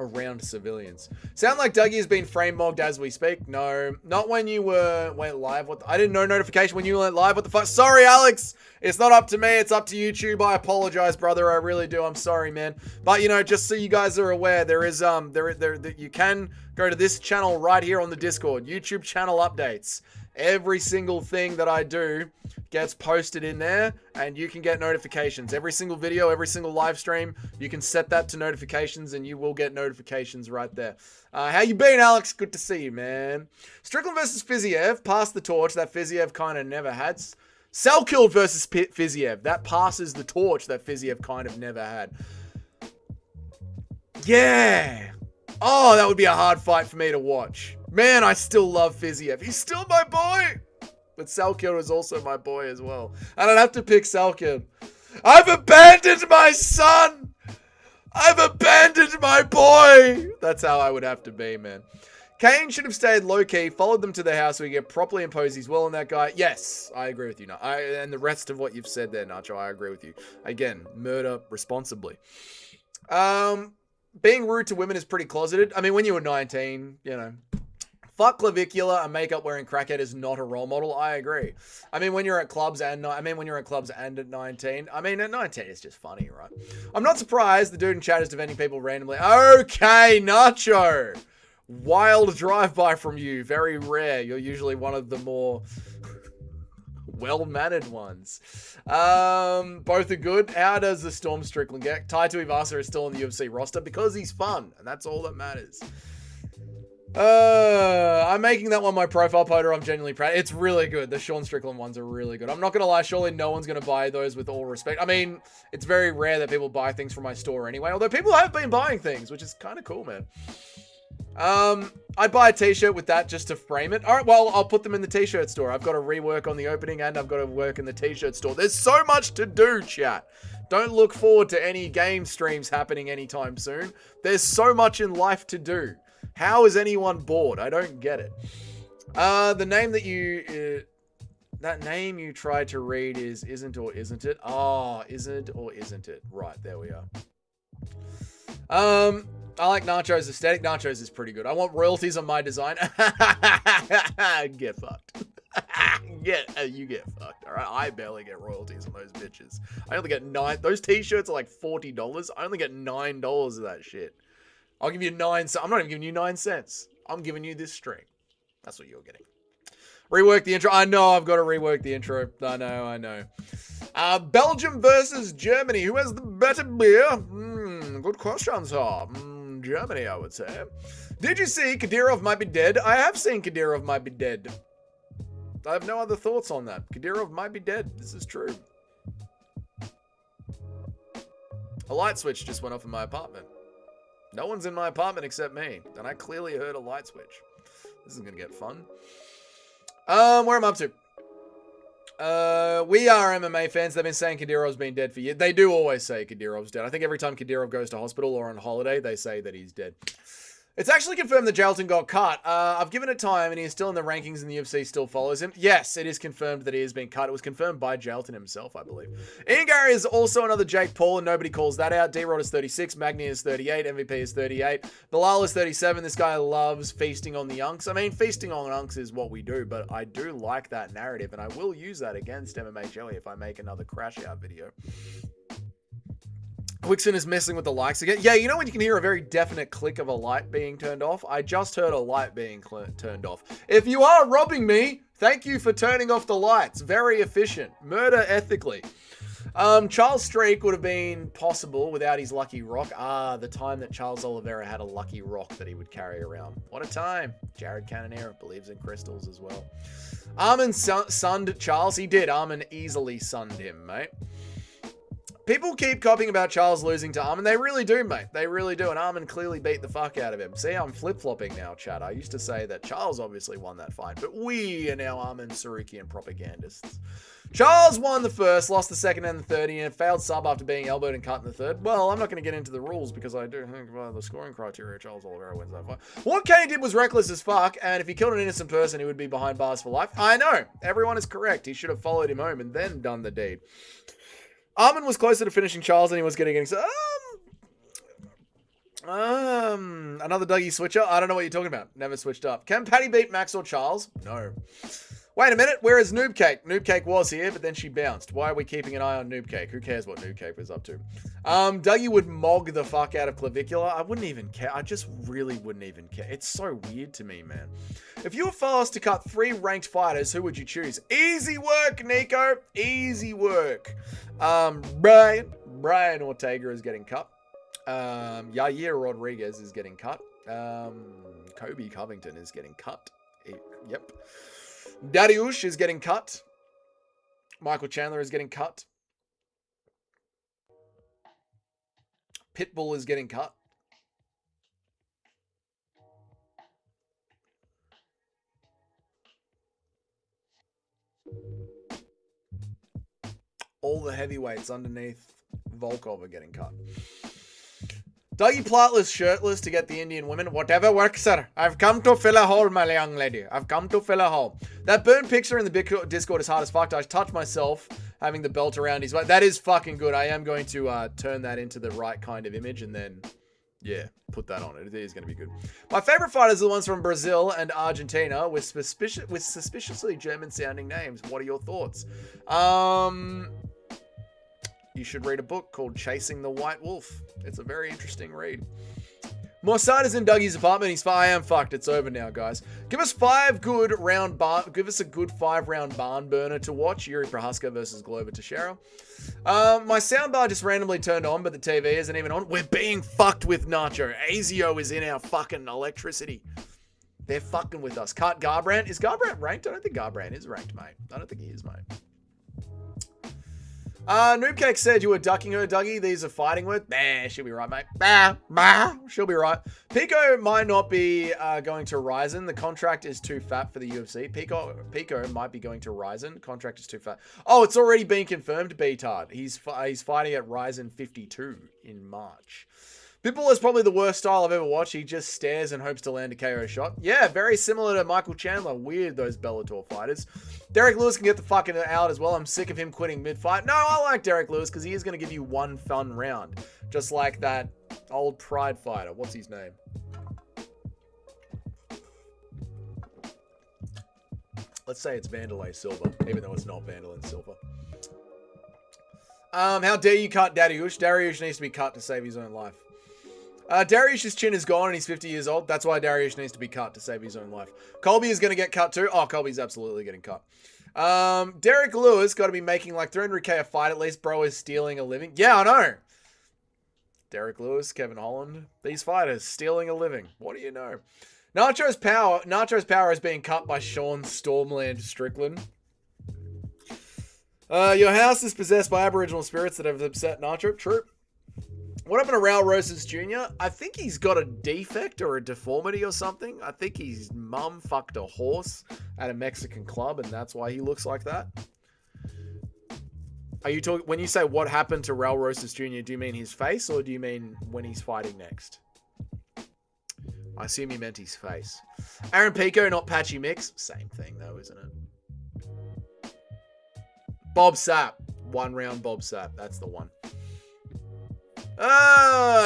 around civilians. Sound like Dougie has been frame mogged as we speak? No, not when you went live. I didn't know notification when you went live. What the fuck? Sorry, Alex. It's not up to me. It's up to YouTube. I apologize, brother. I really do. I'm sorry, man. But you know, just so you guys are aware, there is you can go to this channel right here on the Discord. YouTube channel updates. Every single thing that I do gets posted in there, and you can get notifications. Every single video, every single live stream, you can set that to notifications, and you will get notifications right there. How you been, Alex? Good to see you, man. Strickland versus Fiziev. Pass the torch that Fiziev kind of never had. Selkill versus Fiziev. That passes the torch that Fiziev kind of never had. Yeah. Oh, that would be a hard fight for me to watch. Man, I still love Fiziev. He's still my boy. But Selkill is also my boy as well. And I'd have to pick Selkill. I've abandoned my son. I've abandoned my boy. That's how I would have to be, man. Kane should have stayed low-key, followed them to their house so he could properly impose his will on that guy. Yes, I agree with you. And the rest of what you've said there, Nacho, I agree with you. Again, murder responsibly. Being rude to women is pretty closeted. I mean, when you were 19, you know, fuck clavicular and makeup wearing crackhead is not a role model. I agree. I mean, when you're at clubs and at 19, I mean, at 19 it's just funny, right? I'm not surprised the dude in chat is defending people randomly. Okay, Nacho. Wild drive-by from you. Very rare. You're usually one of the more well-mannered ones. Both are good. How does the Storm Strickland get? Taito Ivasa is still on the UFC roster because he's fun, and that's all that matters. I'm making that one my profile photo. I'm genuinely proud. It's really good. The Sean Strickland ones are really good. I'm not going to lie. Surely no one's going to buy those with all respect. I mean, it's very rare that people buy things from my store anyway, although people have been buying things, which is kind of cool, man. I'd buy a t-shirt with that just to frame it. All right, well, I'll put them in the t-shirt store. I've got to rework on the opening and I've got to work in the t-shirt store. There's so much to do, chat. Don't look forward to any game streams happening anytime soon. There's so much in life to do. How is anyone bored? I don't get it. The name that that name you tried to read is Isn't or Isn't It? Oh, Isn't or Isn't It? Right, there we are. I like Nacho's aesthetic. Nacho's is pretty good. I want royalties on my design. Get fucked. You get fucked, all right? I barely get royalties on those bitches. I only get those t-shirts are like $40. I only get $9 of that shit. I'll give you 9 cents. I'm not even giving you 9 cents. I'm giving you this string. That's what you're getting. Rework the intro. I know I've got to rework the intro. I know. Belgium versus Germany. Who has the better beer? Good questions, huh? Germany, I would say. Did you see Kadyrov might be dead? I have seen Kadyrov might be dead. I have no other thoughts on that. Kadyrov might be dead. This is true. A light switch just went off in my apartment. No one's in my apartment except me. And I clearly heard a light switch. This is going to get fun. Where am I up to? We are MMA fans. They've been saying Kadyrov's been dead for years. They do always say Kadyrov's dead. I think every time Kadyrov goes to hospital or on holiday, they say that he's dead. It's actually confirmed that Jailton got cut. I've given it time and he is still in the rankings and the UFC still follows him. Yes, it is confirmed that he has been cut. It was confirmed by Jailton himself, I believe. Ian Gary is also another Jake Paul and nobody calls that out. D-Rod is 36. Magni is 38. MVP is 38. Bilal is 37. This guy loves feasting on the unks. I mean, feasting on unks is what we do, but I do like that narrative and I will use that against MMA Joey if I make another crash out video. Wixon is messing with the likes again. Yeah, you know when you can hear a very definite click of a light being turned off? I just heard a light being turned off. If you are robbing me, thank you for turning off the lights. Very efficient. Murder ethically. Charles Streak would have been possible without his lucky rock. The time that Charles Oliveira had a lucky rock that he would carry around. What a time. Jared Cannonier believes in crystals as well. Armin sunned Charles. He did. Armin easily sunned him, mate. People keep copying about Charles losing to Armin. They really do, mate. They really do. And Armin clearly beat the fuck out of him. See, I'm flip-flopping now, chat. I used to say that Charles obviously won that fight, but we are now Armin Sarukian propagandists. Charles won the first, lost the second and the third, and failed sub after being elbowed and cut in the third. Well, I'm not going to get into the rules because I do think by the scoring criteria, Charles Oliveira wins that fight. What Kane did was reckless as fuck, and if he killed an innocent person, he would be behind bars for life. I know. Everyone is correct. He should have followed him home and then done the deed. Armin was closer to finishing Charles than he was getting. Another Dougie switcher. I don't know what you're talking about. Never switched up. Can Patty beat Max or Charles? No. Wait a minute. Where is Noob Cake? Noob Cake was here, but then she bounced. Why are we keeping an eye on Noob Cake? Who cares what Noob Cake was up to? Dougie would mog the fuck out of Clavicular. I wouldn't even care. I just really wouldn't even care. It's so weird to me, man. If you were forced to cut 3 ranked fighters, who would you choose? Easy work, Nico. Easy work. Brian Ortega is getting cut. Yair Rodriguez is getting cut. Kobe Covington is getting cut. Yep. Dariush is getting cut. Michael Chandler is getting cut. Pitbull is getting cut. All the heavyweights underneath Volkov are getting cut. Dougie Plateless shirtless to get the Indian women. Whatever works, sir. I've come to fill a hole, my young lady. I've come to fill a hole. That burn picture in the Discord is hard as fuck. I touched myself having the belt around his waist. That is fucking good. I am going to turn that into the right kind of image and then, yeah, put that on. It is going to be good. My favorite fighters are the ones from Brazil and Argentina with suspiciously German-sounding names. What are your thoughts? You should read a book called Chasing the White Wolf. It's a very interesting read. Mossad is in Dougie's apartment. I am fucked. It's over now, guys. Give us a good 5-round barn burner to watch. Yuri Prohaska versus Glover Teixeira. My soundbar just randomly turned on, but the TV isn't even on. We're being fucked with Nacho. ASIO is in our fucking electricity. They're fucking with us. Cut Garbrandt. Is Garbrandt ranked? I don't think Garbrandt is ranked, mate. I don't think he is, mate. Noobcake said you were ducking her, Dougie. These are fighting words. Nah, she'll be right, mate. She'll be right. Pico might not be going to Ryzen. The contract is too fat for the UFC. Pico might be going to Ryzen. Contract is too fat. Oh, it's already been confirmed, B-Tard. He's fighting at Ryzen 52 in March. Pitbull is probably the worst style I've ever watched. He just stares and hopes to land a KO shot. Yeah, very similar to Michael Chandler. Weird, those Bellator fighters. Derek Lewis can get the fucking out as well. I'm sick of him quitting mid-fight. No, I like Derek Lewis because he is going to give you one fun round. Just like that old Pride fighter. What's his name? Let's say it's Vanderlei Silva, even though it's not Vanderlei Silva. How dare you cut Dariush? Dariush needs to be cut to save his own life. Dariush's chin is gone and he's 50 years old. That's why Dariush needs to be cut to save his own life. Colby is going to get cut too. Oh, Colby's absolutely getting cut. Derek Lewis got to be making like 300k a fight at least. Bro is stealing a living. Yeah, I know. Derek Lewis, Kevin Holland. These fighters stealing a living. What do you know? Nacho's power is being cut by Sean Stormland Strickland. Your house is possessed by Aboriginal spirits that have upset Nacho. True. What happened to Raul Rosas Jr.? I think he's got a defect or a deformity or something. I think his mum fucked a horse at a Mexican club and that's why he looks like that. Are you talking, when you say what happened to Raul Rosas Jr., do you mean his face or do you mean when he's fighting next? I assume you meant his face. Aaron Pico, not Patchy Mix. Same thing though, isn't it? Bob Sapp. 1 round Bob Sapp. That's the one.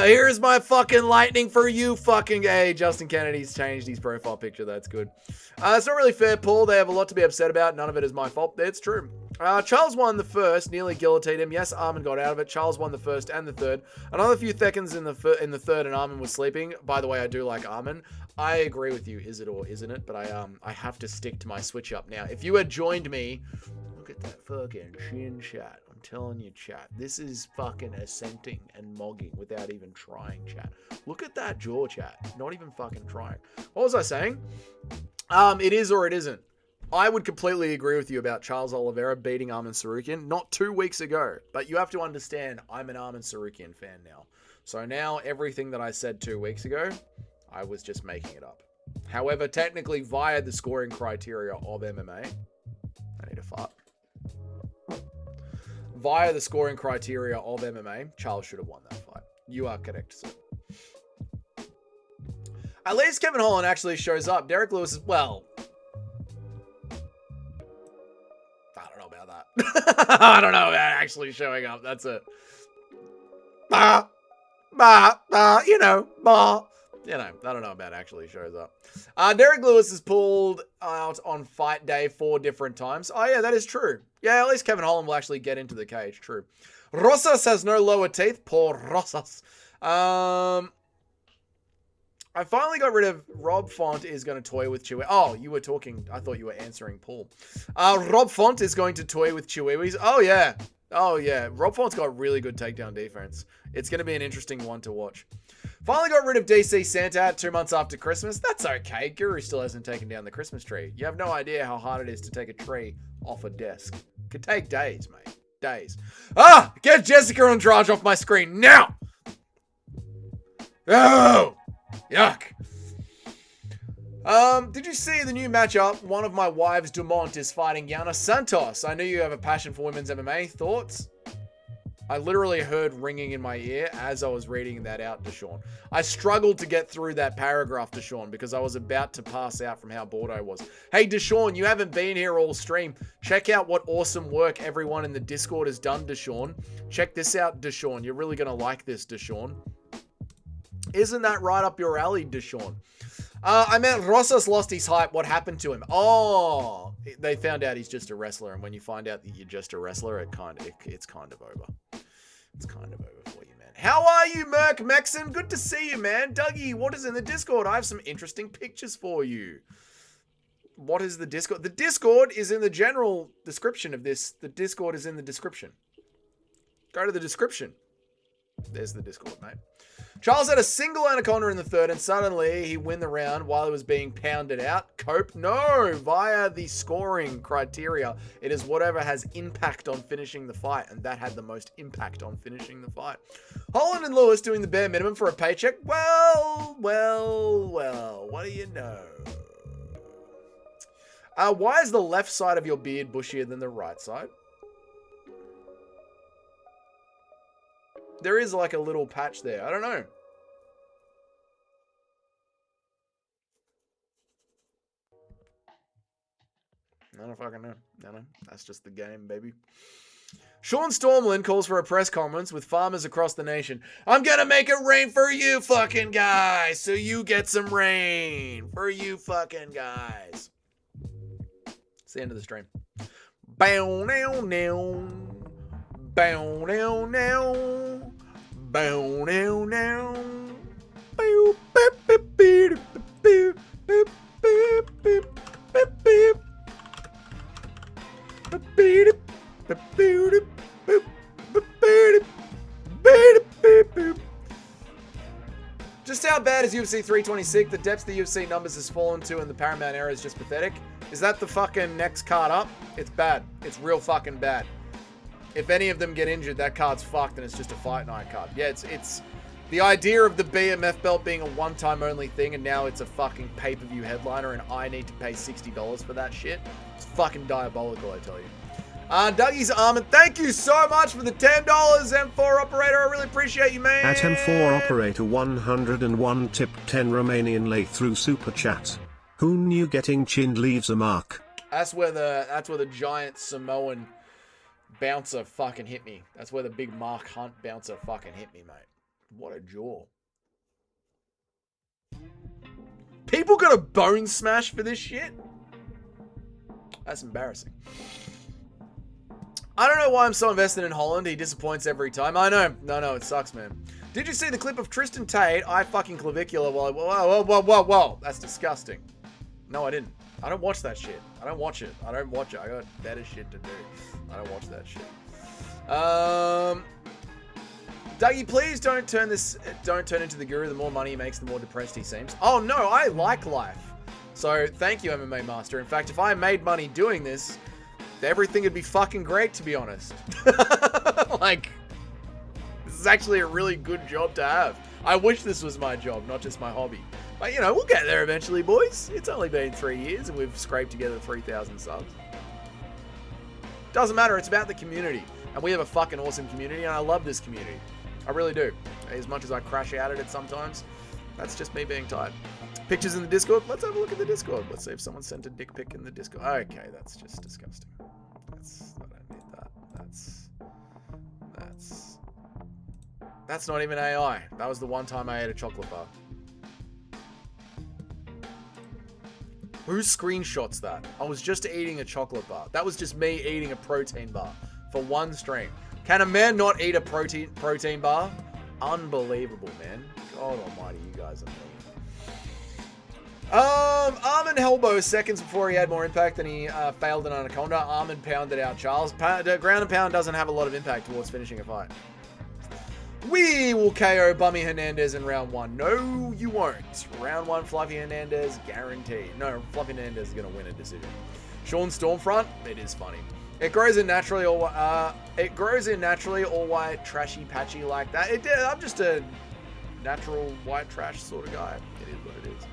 Here's my fucking lightning for you fucking gay. Justin Kennedy's changed his profile picture. That's good. It's not really fair, Paul. They have a lot to be upset about. None of it is my fault. It's true. Charles won the first, nearly guillotined him. Yes, Armin got out of it. Charles won the first and the third. Another few seconds in the third and Armin was sleeping. By the way, I do like Armin. I agree with you. Is it or isn't it? But I have to stick to my switch up now. If you had joined me, look at that fucking chin chat. I'm telling you, chat. This is fucking assenting and mogging without even trying, chat. Look at that jaw, chat. Not even fucking trying. What was I saying? It is or it isn't. I would completely agree with you about Charles Oliveira beating Armin Sarukian not 2 weeks ago. But you have to understand, I'm an Armin Sarukian fan now. So now everything that I said 2 weeks ago, I was just making it up. However, technically via the scoring criteria of MMA, I need a fart. Via the scoring criteria of MMA, Charles should have won that fight. You are correct, sir. At least Kevin Holland actually shows up. Derek Lewis is, well, I don't know about that. I don't know about actually showing up. That's it. You know, I don't know about actually shows up. Derek Lewis is pulled out on fight day 4 different times. Oh, yeah, that is true. Yeah, at least Kevin Holland will actually get into the cage. True. Rosas has no lower teeth. Poor Rosas. I finally got rid of Rob Font is going to toy with Chihuahua. Oh, you were talking. I thought you were answering Paul. Rob Font is going to toy with Chihuahuas. Oh, yeah. Oh, yeah. Rob Font's got really good takedown defense. It's going to be an interesting one to watch. Finally got rid of DC Santa 2 months after Christmas. That's okay. Guru still hasn't taken down the Christmas tree. You have no idea how hard it is to take a tree off a desk. It could take days, mate. Days. Get Jessica Andrade off my screen now! Oh! Yuck. Did you see the new matchup? One of my wives, Dumont, is fighting Yana Santos. I know you have a passion for women's MMA. Thoughts? I literally heard ringing in my ear as I was reading that out, Deshaun. I struggled to get through that paragraph, Deshaun, because I was about to pass out from how bored I was. Hey, Deshaun, you haven't been here all stream. Check out what awesome work everyone in the Discord has done, Deshaun. Check this out, Deshaun. You're really going to like this, Deshaun. Isn't that right up your alley, Deshaun? I meant Rosas lost his hype. What happened to him? Oh, they found out he's just a wrestler. And when you find out that you're just a wrestler, it's kind of over. It's kind of over for you, man. How are you, Merc Mexon? Good to see you, man. Dougie, what is in the Discord? I have some interesting pictures for you. What is the Discord? The Discord is in the general description of this. The Discord is in the description. Go to the description. There's the Discord, mate. Charles had a single anaconda in the 3rd, and suddenly he win the round while it was being pounded out. Cope? No, via the scoring criteria. It is whatever has impact on finishing the fight, and that had the most impact on finishing the fight. Holland and Lewis doing the bare minimum for a paycheck? Well, what do you know? Why is the left side of your beard bushier than the right side? There is like a little patch there. I don't know. I don't fucking know. No. That's just the game, baby. Sean Stormland calls for a press conference with farmers across the nation. I'm gonna make it rain for you fucking guys, so you get some rain. For you fucking guys. It's the end of the stream. Bow now now. Bow now now. Bow now now. Bow beep beep beep beep beep beep beep beep beep. Just how bad is UFC 326? The depths the UFC numbers has fallen to and the Paramount era is just pathetic. Is that the fucking next card up? It's bad. It's real fucking bad. If any of them get injured, that card's fucked and it's just a fight night card. Yeah, it's the idea of the BMF belt being a one-time only thing and now it's a fucking pay-per-view headliner and I need to pay $60 for that shit. It's fucking diabolical, I tell you. Dougie's Armand, thank you so much for the $10, M4 operator. I really appreciate you, man. At M4 operator 101 tip 10 Romanian lay through super chat. Who knew getting chinned leaves a mark? That's where the giant Samoan bouncer fucking hit me. That's where the big Mark Hunt bouncer fucking hit me, mate. What a jaw. People got a bone smash for this shit? That's embarrassing. I don't know why I'm so invested in Holland. He disappoints every time. I know. No, it sucks, man. Did you see the clip of Tristan Tate? I fucking clavicular while whoa. That's disgusting. No, I didn't. I don't watch that shit. I don't watch it. I got better shit to do. I don't watch that shit. Dougie, please don't turn into the guru. The more money he makes, the more depressed he seems. Oh no, I like life. So thank you, MMA Master. In fact, if I made money doing this, everything would be fucking great, to be honest. Like, this is actually a really good job to have. I wish this was my job, not just my hobby. But, you know, we'll get there eventually, boys. It's only been 3 years and we've scraped together 3,000 subs. Doesn't matter. It's about the community. And we have a fucking awesome community, and I love this community. I really do. As much as I crash out at it sometimes, that's just me being tired. Pictures in the Discord? Let's have a look at the Discord. Let's see if someone sent a dick pic in the Discord. Okay, that's just disgusting. I don't need that. That's not even AI. That was the one time I ate a chocolate bar. Who screenshots that? I was just eating a chocolate bar. That was just me eating a protein bar for one stream. Can a man not eat a protein bar? Unbelievable, man. God almighty, you guys are mean. Armin Helbo seconds before he had more impact than he failed an Anaconda. Armin pounded out Charles. Ground and pound doesn't have a lot of impact towards finishing a fight. We will KO Bummy Hernandez in round 1. No, you won't. Round 1, Fluffy Hernandez, guaranteed. No, Fluffy Hernandez is going to win a decision. Sean Stormfront, it is funny. It grows in naturally all white, trashy, patchy like that. I'm just a natural white trash sort of guy. It is what it is.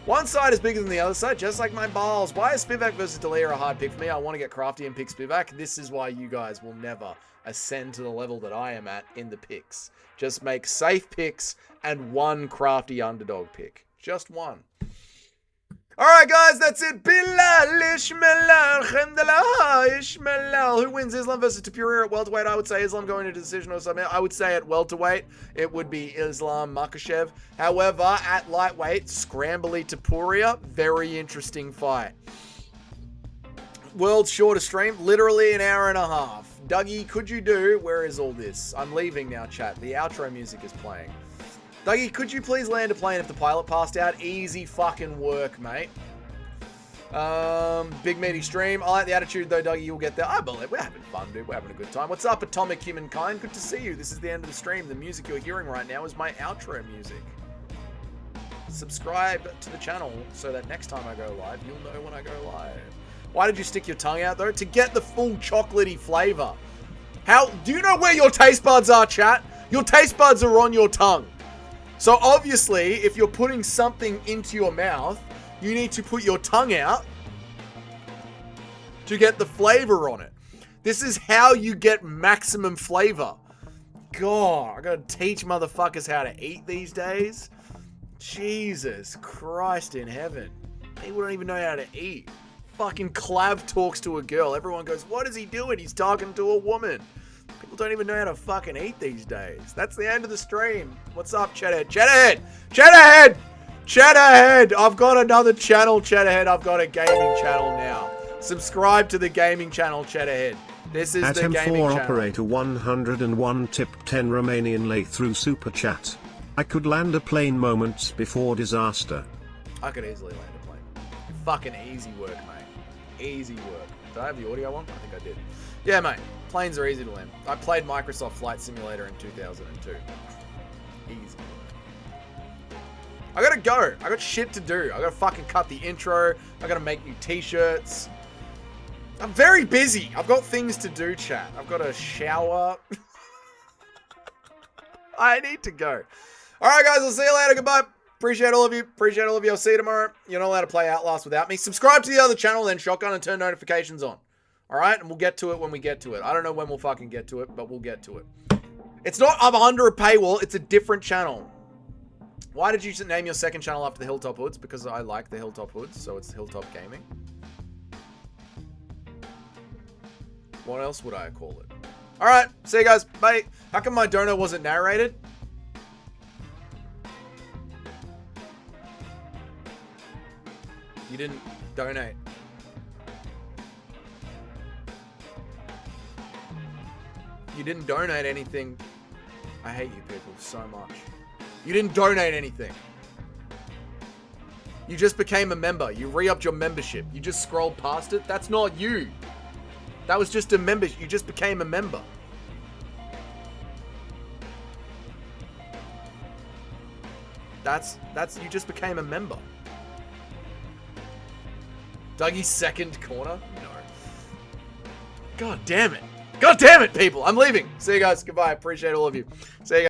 One side is bigger than the other side, just like my balls. Why is Spivak versus Dalia a hard pick for me? I want to get crafty and pick Spivak. This is why you guys will never ascend to the level that I am at in the picks. Just make safe picks and one crafty underdog pick. Just one. Alright guys, that's it. Bilal Ishmael. Who wins, Islam versus Tapuria at welterweight? I would say Islam going to decision or something. I would say at welterweight, it would be Islam Makhachev. However, at lightweight, Scrambly Tapuria. Very interesting fight. World's shortest stream, literally an hour and a half. Dougie, could you do... Where is all this? I'm leaving now, chat. The outro music is playing. Dougie, could you please land a plane if the pilot passed out? Easy fucking work, mate. Big meaty stream. I like the attitude, though, Dougie. You'll get there. I believe we're having fun, dude. We're having a good time. What's up, Atomic Humankind? Good to see you. This is the end of the stream. The music you're hearing right now is my outro music. Subscribe to the channel so that next time I go live, you'll know when I go live. Why did you stick your tongue out, though? To get the full chocolatey flavor. How... Do you know where your taste buds are, chat? Your taste buds are on your tongue. So obviously, if you're putting something into your mouth, you need to put your tongue out to get the flavor on it. This is how you get maximum flavor. God, I gotta teach motherfuckers how to eat these days. Jesus Christ in heaven. People don't even know how to eat. Fucking Clav talks to a girl. Everyone goes, what is he doing? He's talking to a woman. People don't even know how to fucking eat these days. That's the end of the stream. What's up, Cheddahead? Cheddahead! Cheddahead! Cheddahead! I've got another channel, Cheddahead. I've got a gaming channel now. Subscribe to the gaming channel, Cheddahead. This is the gaming channel. At M4 operator 101 tip 10 Romanian lay through super chat. I could land a plane moments before disaster. I could easily land a plane. Fucking easy work, mate. Easy work. Did I have the audio on? I think I did. Yeah, mate. Planes are easy to land. I played Microsoft Flight Simulator in 2002. Easy. I gotta go. I got shit to do. I gotta fucking cut the intro. I gotta make new t-shirts. I'm very busy. I've got things to do, chat. I've got to shower. I need to go. Alright, guys. I'll see you later. Goodbye. Appreciate all of you. Appreciate all of you. I'll see you tomorrow. You're not allowed to play Outlast without me. Subscribe to the other channel, then Shotgun, and turn notifications on. Alright? And we'll get to it when we get to it. I don't know when we'll fucking get to it, but we'll get to it. It's not I'm under a paywall. It's a different channel. Why did you name your second channel after the Hilltop Hoods? Because I like the Hilltop Hoods, so it's Hilltop Gaming. What else would I call it? Alright, see you guys. Bye. How come my donor wasn't narrated? You didn't donate. You didn't donate anything. I hate you people so much. You didn't donate anything. You just became a member. You re-upped your membership. You just scrolled past it. That's not you. That was just a member. You just became a member. That's you just became a member. Dougie's second corner? No. God damn it. God damn it, people. I'm leaving. See you guys. Goodbye. Appreciate all of you. See you guys.